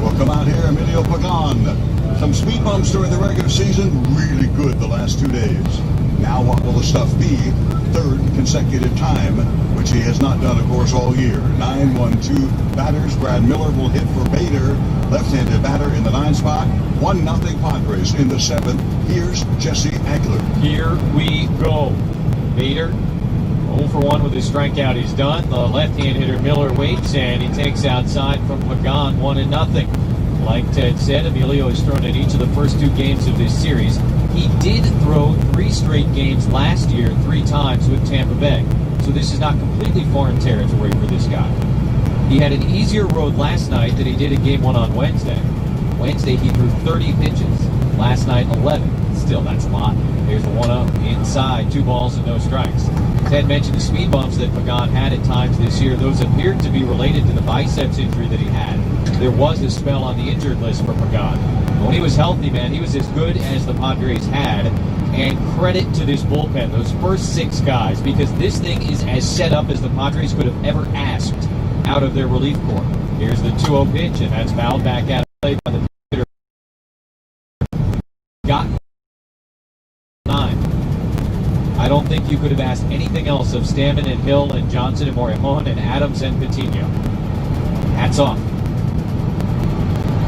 Well, come out here, Emilio Pagan. Some speed bumps during the regular season, really good the last 2 days. Now what will the stuff be? 3rd consecutive time, which he has not done, of course, all year. 9-1-2 batters. Brad Miller will hit for Bader, left-handed batter in the 9 spot. 1-0 Padres in the 7th. Here's Jesse Agler. Here we go. Bader, 0 for 1 with his strikeout. He's done. The left-hand hitter Miller waits, and he takes outside from Pagan, 1-0. Like Ted said, Emilio has thrown in each of the first 2 games of this series. He did throw 3 straight games last year, 3 times with Tampa Bay. So this is not completely foreign territory for this guy. He had an easier road last night than he did in Game 1 on Wednesday. Wednesday he threw 30 pitches. Last night 11. Still, that's a lot. Here's the 1-0 inside, 2 balls and no strikes. Ted mentioned the speed bumps that Pagan had at times this year. Those appeared to be related to the biceps injury that he had. There was a spell on the injured list for Pagan. When he was healthy, man, he was as good as the Padres had. And credit to this bullpen, those first 6 guys, because this thing is as set up as the Padres could have ever asked out of their relief corps. Here's the 2-0 pitch, and that's fouled back out of play by the hitter. Got 9. I don't think you could have asked anything else of Stammen and Hill and Johnson and Mollejón and Adams and Patino. Hats off.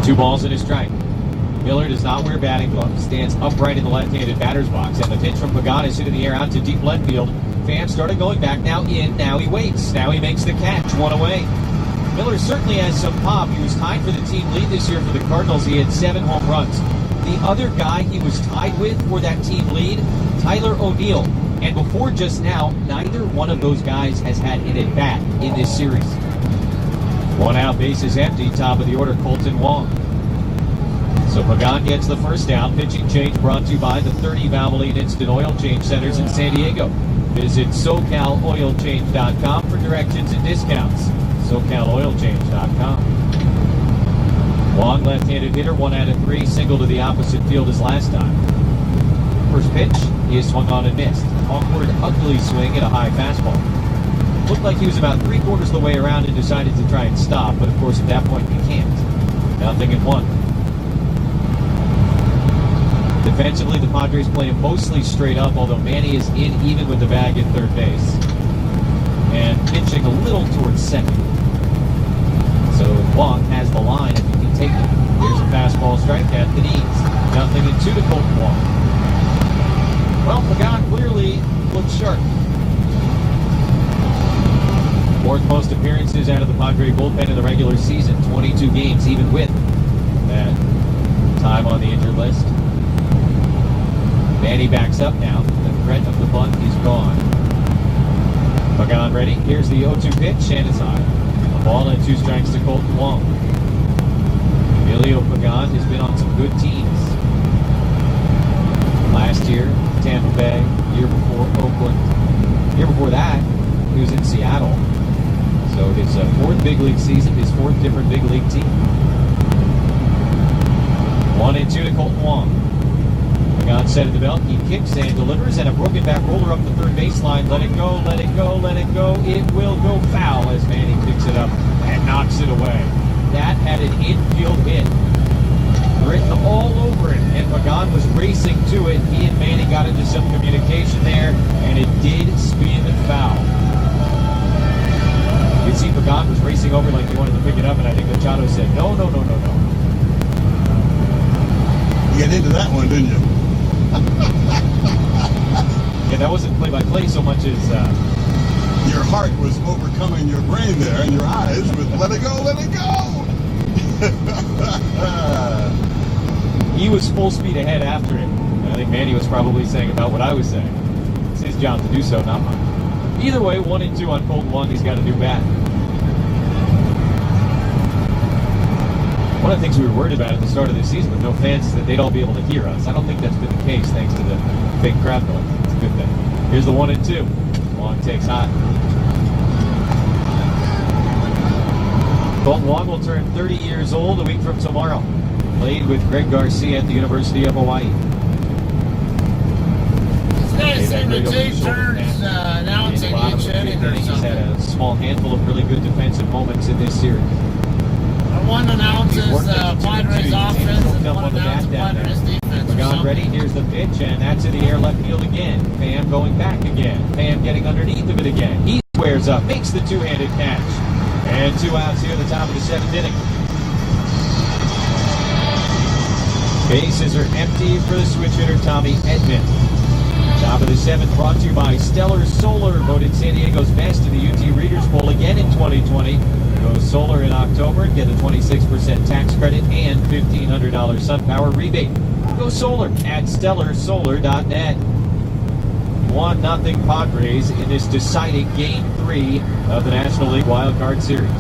2 balls and a strike. Miller does not wear batting gloves, stands upright in the left-handed batter's box, and the pitch from Pagan is hit in the air out to deep left field. Pham started going back, now in, now he waits. Now he makes the catch, one away. Miller certainly has some pop. He was tied for the team lead this year for the Cardinals. He had 7 home runs. The other guy he was tied with for that team lead, Tyler O'Neill. And before just now, neither one of those guys has had an at-bat in this series. 1 out, bases empty, top of the order, Colton Wong. So Pagan gets the first down. Pitching change brought to you by the 30 Valvoline Instant Oil Change Centers in San Diego. Visit SoCalOilChange.com for directions and discounts. SoCalOilChange.com. Wong, left-handed hitter, 1 out of 3, single to the opposite field as last time. First pitch, he is swung on and missed. Awkward, ugly swing at a high fastball. Looked like he was about 3/4 of the way around and decided to try and stop, but of course at that point he can't. 0-1. Defensively, the Padres play him mostly straight up, although Manny is in even with the bag at third base. And pitching a little towards second. So Wong has the line if he can take it. Here's a fastball strike at the knees. 0-2 to Colton Wong. Well, Pagan clearly looks sharp. 4th most appearances out of the Padre bullpen in the regular season. 22 games, even with that time on the injured list. Manny backs up now. The threat of the bunt is gone. Pagan ready. Here's the 0-2 pitch, and it's high. A ball and 2 strikes to Colton Wong. Emilio Pagan has been on some good teams. Last year, Tampa Bay. Year before, Oakland. Year before that, he was in Seattle. So his 4th big league season, his 4th different big league team. 1-2 to Colton Wong. Pagan set at the belt. He kicks and delivers, and a broken back roller up the third baseline. Let it go, let it go, let it go. It will go foul as Manny picks it up and knocks it away. That had an infield hit written all over it, and Pagan was racing to it. He and Manny got into some communication there, and it did spin foul. You can see Pagan was racing over like he wanted to pick it up, and I think Machado said, no. You get into that one, didn't you? Yeah, that wasn't play-by-play so much as... Your heart was overcoming your brain there, and your eyes with let it go, let it go! He was full speed ahead after him. And I think Manny was probably saying about what I was saying. It's his job to do so, not mine. Either way, 1-2 on Colton Wong. He's got a new bat. One of the things we were worried about at the start of the season with no fans is that they'd all be able to hear us. I don't think that's been the case thanks to the fake crowd noise. It's a good thing. Here's the 1-2. Wong takes high. Colton Wong will turn 30 years old a week from tomorrow. Played with Greg Garcia at the University of Hawaii. This guy's signature turns announcing each inning or He's something. had a small handful of really good defensive moments in this series. One announces Padres offense and one announces Padres defense. Pagan ready, here's the pitch, and that's in the air left field again. Pham going back again. Pham getting underneath of it again. He squares up, makes the two-handed catch. And 2 outs here at the top of the 7th inning. Bases are empty for the switch hitter Tommy Edman. Top of the 7th brought to you by Stellar Solar, voted San Diego's best in the UT Readers Poll again in 2020. Go solar in October and get a 26% tax credit and $1,500 SunPower rebate. Go solar at stellarsolar.net. 1-0 Padres in this deciding Game 3 of the National League Wild Card Series.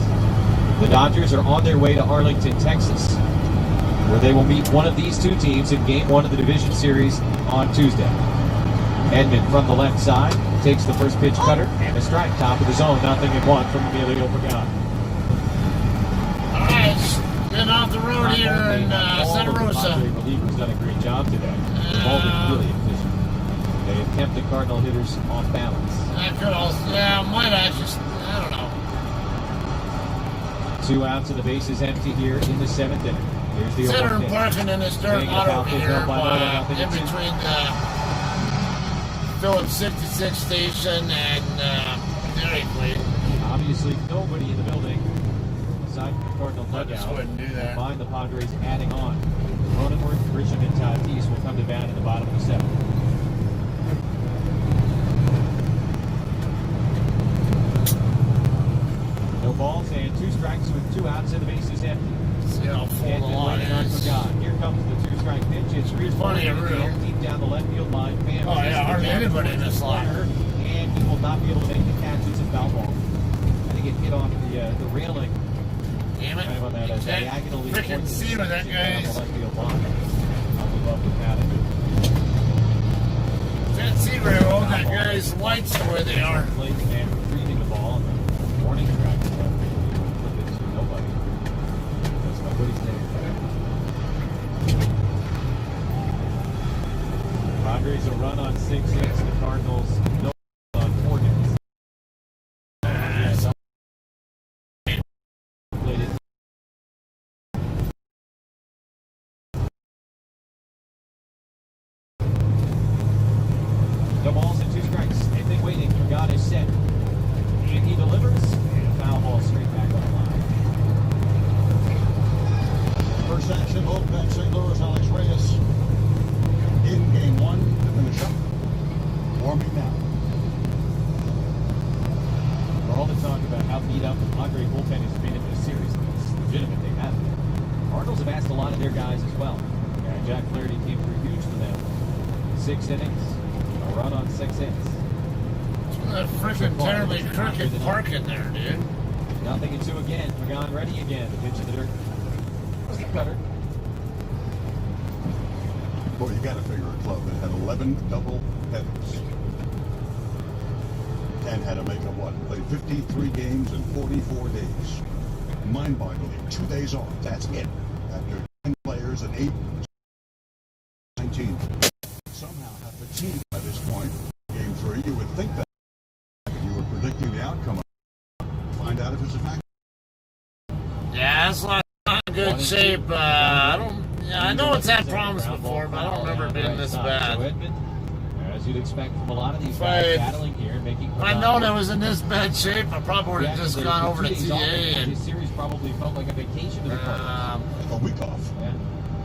The Dodgers are on their way to Arlington, Texas, where they will meet one of these two teams in Game 1 of the Division Series on Tuesday. Edman from the left side takes the first pitch cutter and a strike. Top of the zone, 0-1 from Emilio Pagan. Getting off the road here in Santa Rosa. The relievers done a great job today. They've all been really efficient. They have kept the Cardinal hitters off balance. I could also, might I just, I don't know. 2 outs and the base is empty here in the 7th inning. Here's the Consider 0-1 parking in this dirt auto here in between Phillips 66 station and Dairy Queen. Obviously, nobody in the building aside from the Cardinal I just dugout. wouldn't do that. Find the Padres adding on. Cronenworth, Grisham, and Tatis will come to bat in the bottom of the 7th. 2 outs and the bases empty. See how full the line is. Here comes the 2-strike pitch. It's plenty of room. Deep down the left field line. Fan Oh yeah, hardly anybody in this line. And he will not be able to make the catch. It's a foul ball. I think it hit off the railing. Damn it! Kind of on that diagonally. Freaking see where that guy is. Left field line. I'll move up with that. Can't see very well. That guy's lights are where they are. Late and retrieving the ball. And the warning track is left. Flip it to nobody. That's nobody's there. Padres a run on 6 hits. The Cardinals no on 4 hits. No balls and 2 strikes. Anything waiting. God is set. And he delivers. And a foul ball straight back on the line. First action, hope at St. Louis, Alex Reyes. In game 1 to finish up. Warming now. For all the talk about how beat up the Padre bullpen has been in this series, it's legitimate. They have. Cardinals have asked a lot of their guys as well. And Jack Flaherty came through huge for them. 6 innings. A run on 6 hits. That freaking terribly crooked park in there, dude. Nothing in 2 again. Pagan ready again. The pitch in the dirt. Was the cutter. Boy, you got to figure a club that had 11 double headers and had to make a what? Played 53 games in 44 days. Mind-boggling. 2 days off. That's it. After 10 players and 8, 19. Somehow have fatigued by this point. Game 3, you would think that you were predicting the outcome. Find out if it's a fact. Yeah, it's not in good shape. I know it's had problems before, but I don't remember it being this bad. As you'd expect from a lot of these guys battling here, making. If I'd known it was in this bad shape, I probably would have just gone over to TA and. This series probably felt like a vacation to the Cardinals. A week off. Yeah.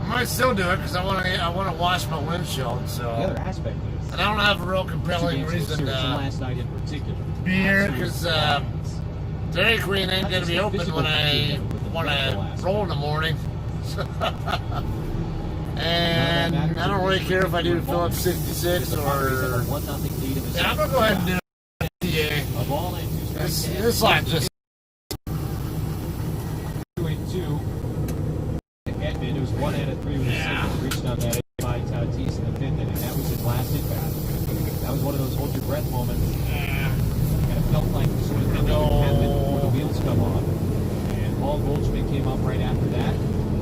I might still do it because I want to wash my windshield. So. The other aspect is. And I don't have a real compelling reason to last night in particular. Be here because Dairy Queen ain't gonna be open when I roll in the morning. And I don't really care if I do Phillips 66 or. Yeah, I'm gonna go ahead and do it. This line just. 2-2. Edmund, who's 1 out of 3 with a single, reached on that by Tatis in the 5th inning. That was his last at bat. That was one of those hold your breath moments. Kind of felt like sort of the before the wheels come off. And Paul Goldschmidt came up right after that.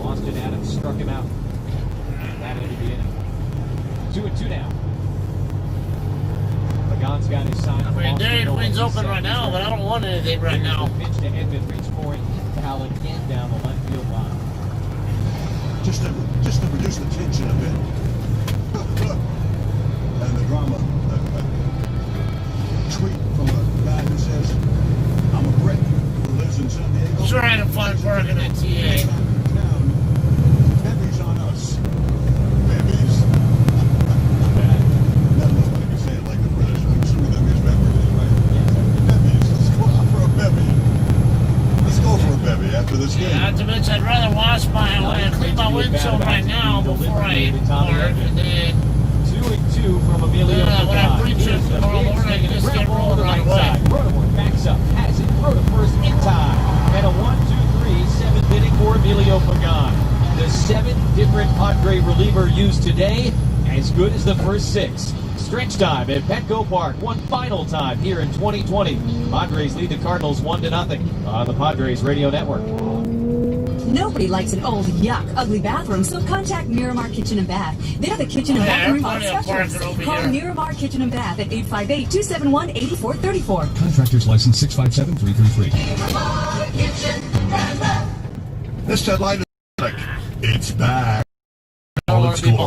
Austin Adams struck him out. And that ended the inning. 2-2 now. Pagan's got his sign. I mean, Dairy Queen's open right now, but I don't want anything right now. Pitch to Edmund, reach for it. Foul again down the left field line. Just to reduce the tension a bit. And the drama. A tweet from a guy who says, I'm a Brit who lives in San Diego. Sure, I had a fun parking at TA. Bevy's on us. Bevy's. Nobody can say it like the British. I'm assuming that means beverages, right? Bevy's. Let's go out for a bevy. Let's go for a bevy after this game. Not to mention, I'd rather wash clean my windshield right now before I park, and then 2-2 from Emilio when I reach it tomorrow morning, I can just get rolling right away. Rotorwork backs up, has it, throw to first in time, and a 1-2-3, 7th inning for Emilio Pagan. The 7th different Padre reliever used today, as good as the first 6. Stretch time at Petco Park, one final time here in 2020. Padres lead the Cardinals 1-0 on the Padres Radio Network. Nobody likes an old, yuck, ugly bathroom, so contact Miramar Kitchen and Bath. They're the kitchen and bathroom specialists. Call Miramar Kitchen and Bath at 858-271-8434. Contractors license 657333. Miramar Kitchen and Bath. This headline is like, it's back. All its glory.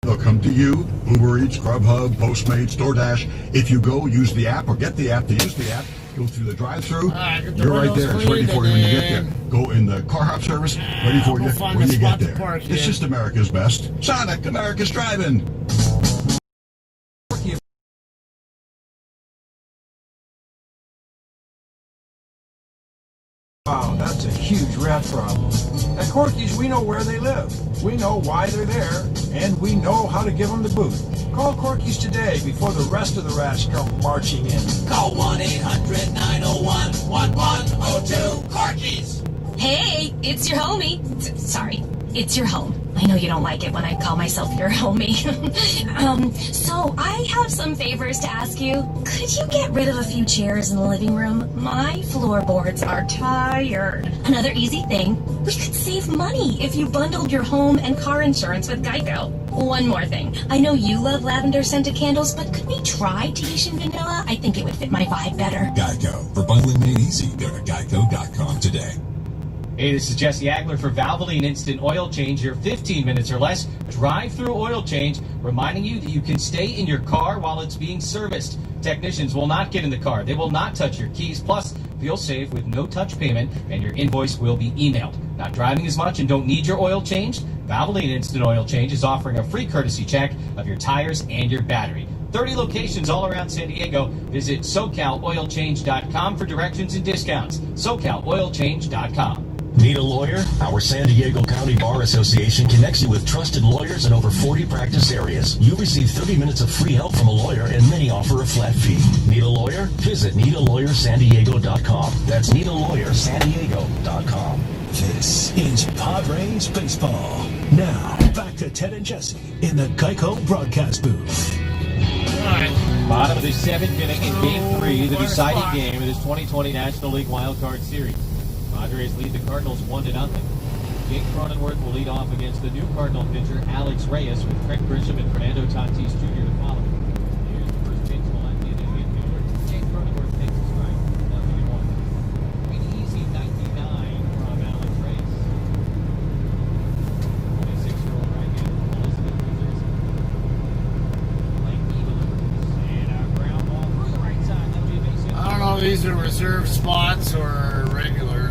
They'll come to you, Uber Eats, Grubhub, Postmates, DoorDash. If you go, use the app or get the app to use the app. Go through the drive-thru. You're right there. It's ready for you when you get there. Go in the car hop service. Ready for you when you get there. It's just America's best. Sonic, America's driving. huge rat problem. At Corky's, we know where they live. We know why they're there, and we know how to give them the boot. Call Corky's today before the rest of the rats come marching in. Call 1-800-901-1102. Corky's! Hey, it's your homie. Sorry, it's your home. I know you don't like it when I call myself your homie. So I have some favors to ask you. Could you get rid of a few chairs in the living room? My floorboards are tired. Another easy thing, we could save money if you bundled your home and car insurance with Geico. One more thing. I know you love lavender-scented candles, but could we try Tahitian vanilla? I think it would fit my vibe better. Geico. For bundling made easy, go to geico.com today. Hey, this is Jesse Agler for Valvoline Instant Oil Change, your 15 minutes or less drive-through oil change, reminding you that you can stay in your car while it's being serviced. Technicians will not get in the car. They will not touch your keys. Plus, you'll save with no touch payment, and your invoice will be emailed. Not driving as much and don't need your oil changed? Valvoline Instant Oil Change is offering a free courtesy check of your tires and your battery. 30 locations all around San Diego. Visit SoCalOilChange.com for directions and discounts. SoCalOilChange.com. Need a lawyer? Our San Diego County Bar Association connects you with trusted lawyers in over 40 practice areas. You receive 30 minutes of free help from a lawyer, and many offer a flat fee. Need a lawyer? Visit NeedALawyerSanDiego.com. That's NeedALawyerSanDiego.com. This is Padres Baseball. Now, back to Ted and Jesse in the Geico broadcast booth. Bottom of the 7th inning in Game 3, the deciding game of this 2020 National League Wild Card Series. Padres lead the Cardinals 1-0. Jake Cronenworth will lead off against the new Cardinal pitcher Alex Reyes with Craig Grisham and Fernando Tatis Jr. to follow. Here's the first pitch to left-handed infielder. Jake Cronenworth takes a strike. 0-1. An easy 99 from Alex Reyes. 26-year-old right-hander from Elizabeth, New Jersey. Lengthy delivers and a ground ball through the right side. That'll be a base hit. I don't know if these are reserve spots or regular.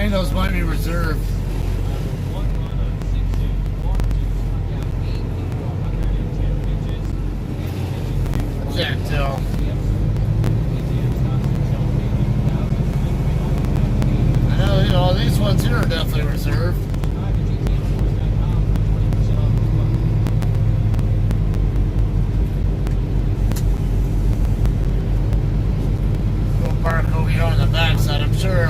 Those might be reserved. Can't tell. I know, these ones here are definitely reserved. Go park over here on the backside. I'm sure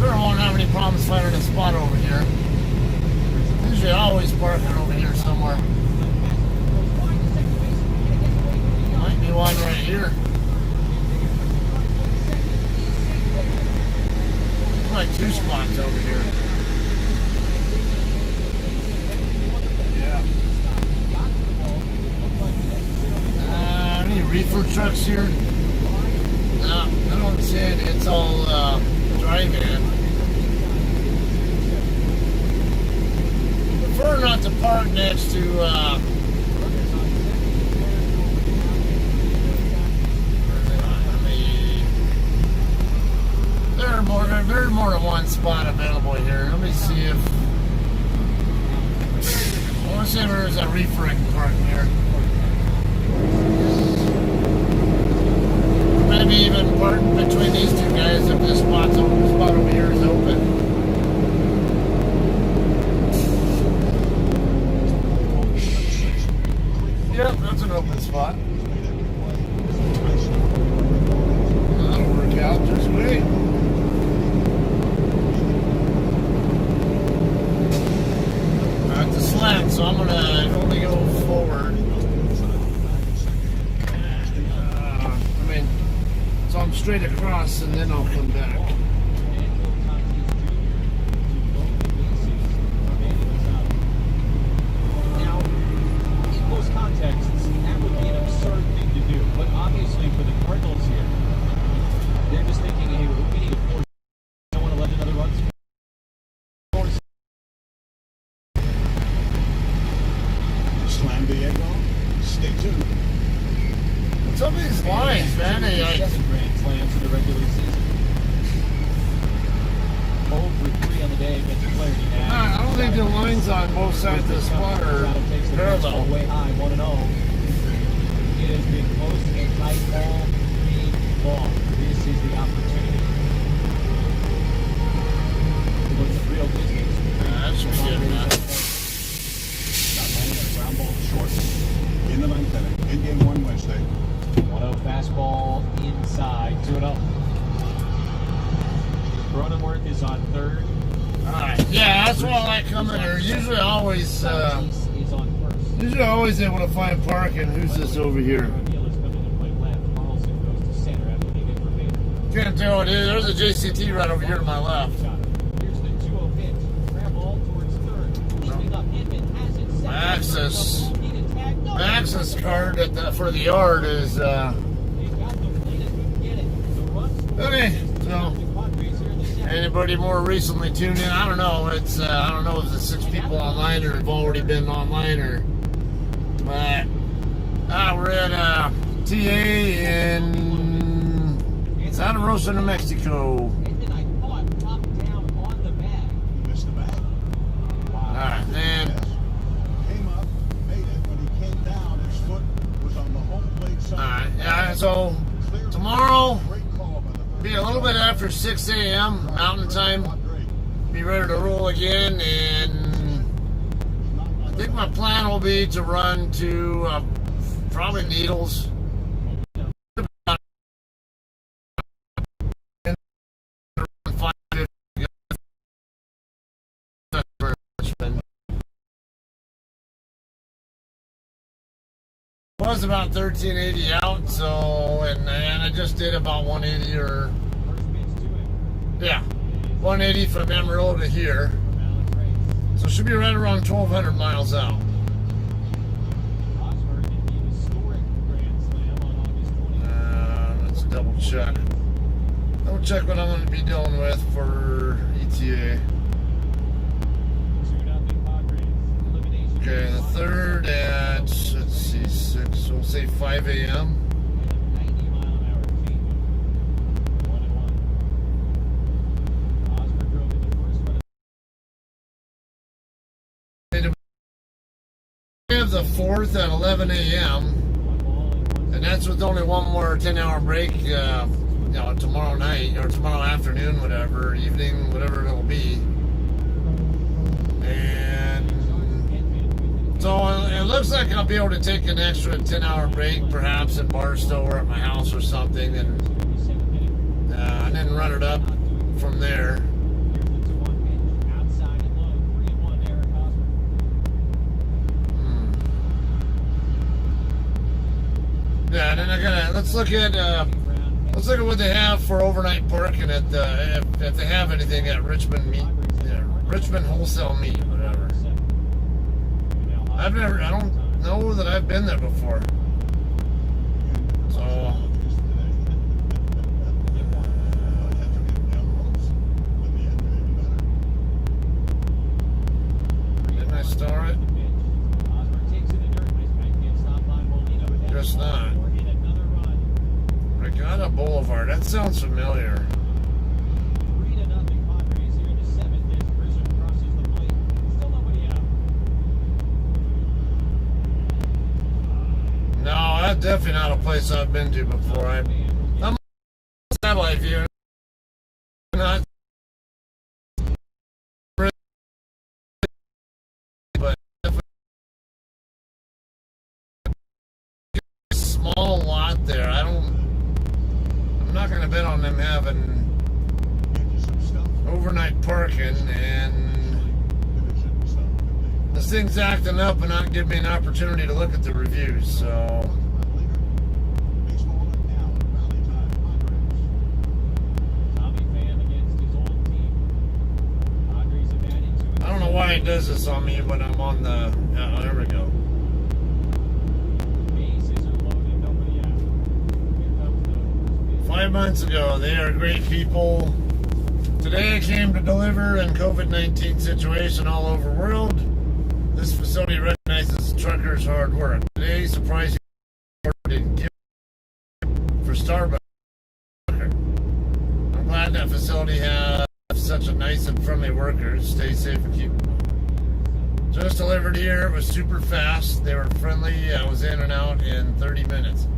I won't have any problems finding a spot over here. Usually always parking over here somewhere. Might be one right here. Like 2 spots over here. Yeah. Any reefer trucks here? No, I don't see it. It's all drive-in. Prefer not to park next to there's more than one spot available here. Let me see if I want to see if there's a reefer I can park here. Maybe even park between these two guys if this spot over here is open. Yep, that's an open spot. That'll work out just great. It's a slant, so I'm gonna only go forward. So I'm straight across and then I'll come back. Now, in most contexts, that would be an absurd thing to do. But obviously for the Cardinals here, they're just thinking, hey, we need a force. I don't want to let another run score. Slam the egg on. Stay tuned. Some of these lines, man, they like... Grand slams in the regular season. 0 for 3 on the today gets clarity now. I don't think the lines on both sides of the spot are parallel. Way high, 1-0. It has been close and tight all game long. This is the opportunity. It looks a real distance. That should be good enough. Ground ball short. In the ninth inning. In game one Wednesday. 1-0 fastball inside. 2-0. Cronenworth is on third. Alright, yeah, that's why I like coming here. Usually always able to find parking. Who's this over here? Can't tell it is. There's a JCT right over here to my left. My access card for the yard is okay. So anybody more recently tuned in? I don't know. It's I don't know if the 6 people online or have already been online but we're at TA in Santa Rosa, New Mexico. Alright, then. Alright, yeah, so tomorrow be a little bit after 6 a.m. Mountain Time. Be ready to roll again, and I think my plan will be to run to probably Needles. Was about 1380 out, so and I just did about 180 or yeah, 180 from Amarillo to here, so it should be right around 1200 miles out. Let's double check what I'm going to be dealing with for ETA. Okay, the third at, let's see, 6, so we'll say 5 a.m. We have the 4th at 11 a.m. and that's with only one more 10-hour break, tomorrow night or tomorrow afternoon, whatever, evening, whatever it'll be. And so it looks like I'll be able to take an extra 10-hour break, perhaps in Barstow or at my house or something, and then run it up from there. Yeah, and then let's look at what they have for overnight parking at if they have anything at Richmond Wholesale Meat, whatever. I don't know that I've been there before. So didn't I start it? Guess not. Regatta Boulevard. That sounds familiar. No, that's definitely not a place I've been to before. I'm on satellite view. Not but a small lot there. I'm not going to bet on them having overnight parking, and this thing's acting up and not giving me an opportunity to look at the reviews, so I don't know why it does this on me when I'm on the there we go. 5 months ago. They are great people. Today I came to deliver in COVID-19 situation all over the world. This facility recognizes truckers' hard work. Today, surprisingly, didn't give for Starbucks. I'm glad that facility has such a nice and friendly workers. Stay safe and keep them well. Just delivered here. It was super fast. They were friendly. I was in and out in 30 minutes.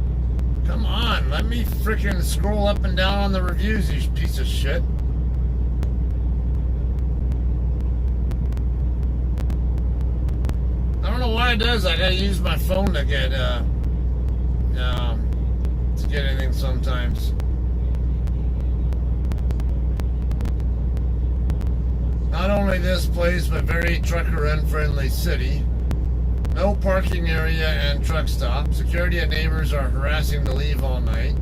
Come on, let me freaking scroll up and down on the reviews, you piece of shit. I don't know why it does. I gotta use my phone to get anything sometimes. Not only this place, but very trucker unfriendly city. No parking area and truck stop. Security and neighbors are harassing to leave all night.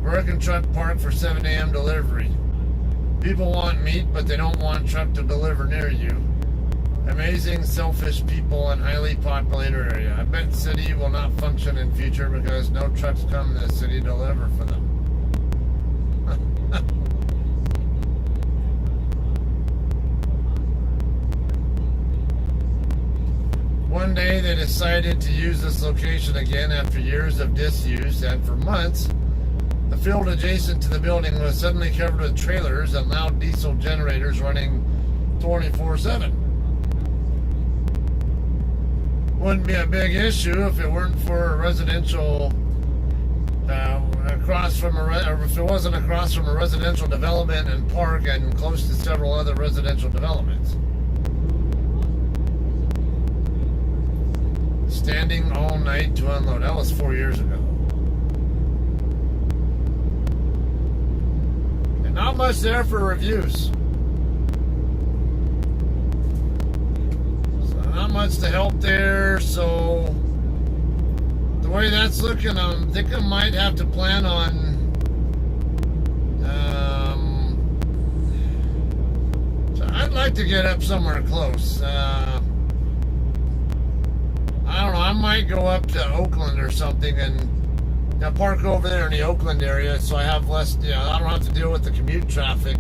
Work and truck park for 7 a.m. delivery. People want meat, but they don't want truck to deliver near you. Amazing, selfish people in highly populated area. I bet city will not function in future because no trucks come to the city to deliver for them. One day they decided to use this location again after years of disuse, and for months, the field adjacent to the building was suddenly covered with trailers and loud diesel generators running 24/7. Wouldn't be a big issue if it weren't for a residential if it wasn't across from a residential development and park and close to several other residential developments. Standing all night to unload. That was 4 years ago. And not much there for reviews. So not much to help there. So the way that's looking, I think I might have to plan on so I'd like to get up somewhere close. I don't know, I might go up to Oakland or something and park over there in the Oakland area so I have less, I don't have to deal with the commute traffic.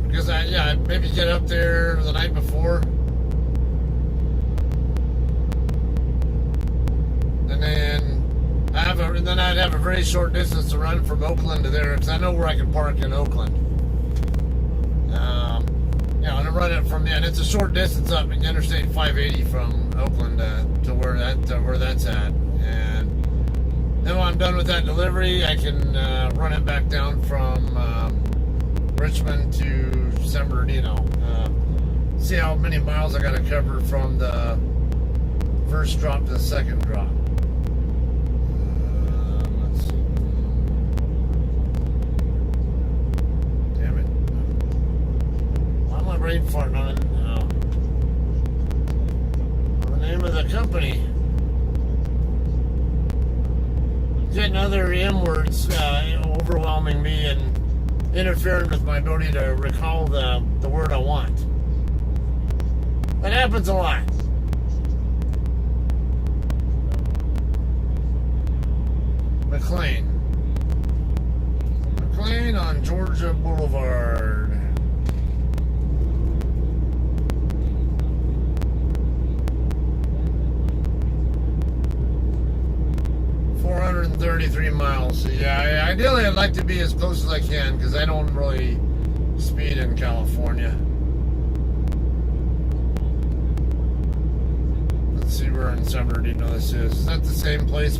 Because I'd maybe get up there the night before. And then I'd have a very short distance to run from Oakland to there because I know where I can park in Oakland. And I run it from there, and it's a short distance up in Interstate 580 from Oakland to where that's at. And then when I'm done with that delivery, I can run it back down from Richmond to San Bernardino. See how many miles I got to cover from the first drop to the second drop. Let's see. Damn it. Why am I brain farting on it now? The name of the company. Getting other M words overwhelming me and interfering with my ability to recall the word I want. That happens a lot. McLean on Georgia Boulevard. $433 miles. Yeah, ideally I'd like to be as close as I can because I don't really speed in California. Let's see where in San Bernardino this is. Is that the same place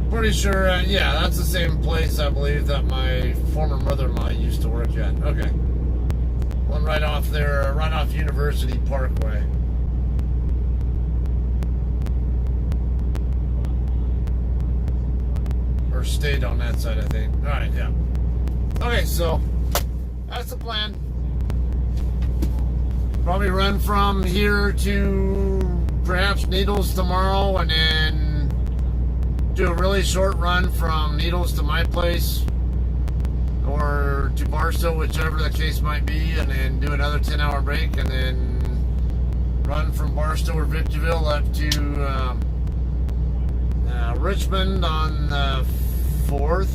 pretty sure, that's the same place I believe that my former mother-in-law used to work at. Okay. One right off there, right off University Parkway. Or stayed on that side, I think. Alright, yeah. Okay, so that's the plan. Probably run from here to perhaps Needles tomorrow and then do a really short run from Needles to my place or to Barstow, whichever the case might be, and then do another 10-hour break and then run from Barstow or Victorville up to Richmond on the 4th.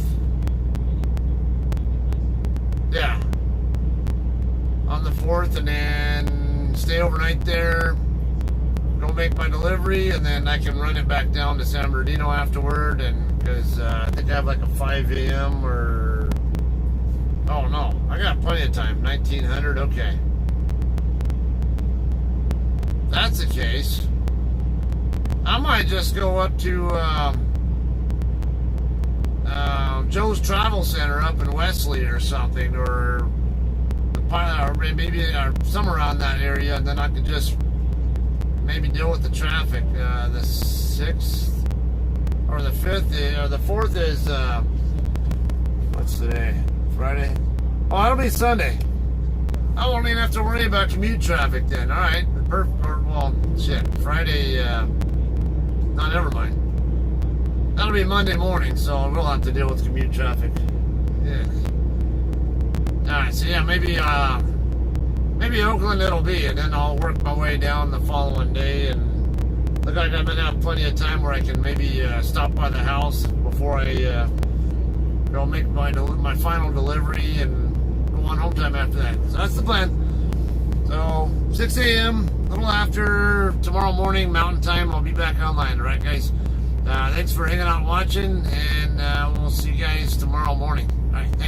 Yeah. On the 4th, and then stay overnight there. Go make my delivery, and then I can run it back down to San Bernardino afterward. And because I think I have like a 5 a.m. or Oh no, I got plenty of time. 1900, okay. If that's the case, I might just go up to Joe's Travel Center up in Wesley or something, or maybe somewhere around that area, and then I could just maybe deal with the traffic. The 6th or the 5th or the 4th is what's today? Friday? Oh, it'll be Sunday. I won't even have to worry about commute traffic then. All right. Well, shit. Friday. No, never mind. That'll be Monday morning, so we'll have to deal with commute traffic. Yeah. All right. So yeah, maybe Oakland it'll be, and then I'll work my way down the following day, and look like I'm gonna have plenty of time where I can maybe stop by the house before I go make my final delivery and go on home time after that. So that's the plan. So 6 a.m., a little after tomorrow morning Mountain Time, I'll be back online. All right, guys. Thanks for hanging out and watching, and we'll see you guys tomorrow morning. All right, thanks.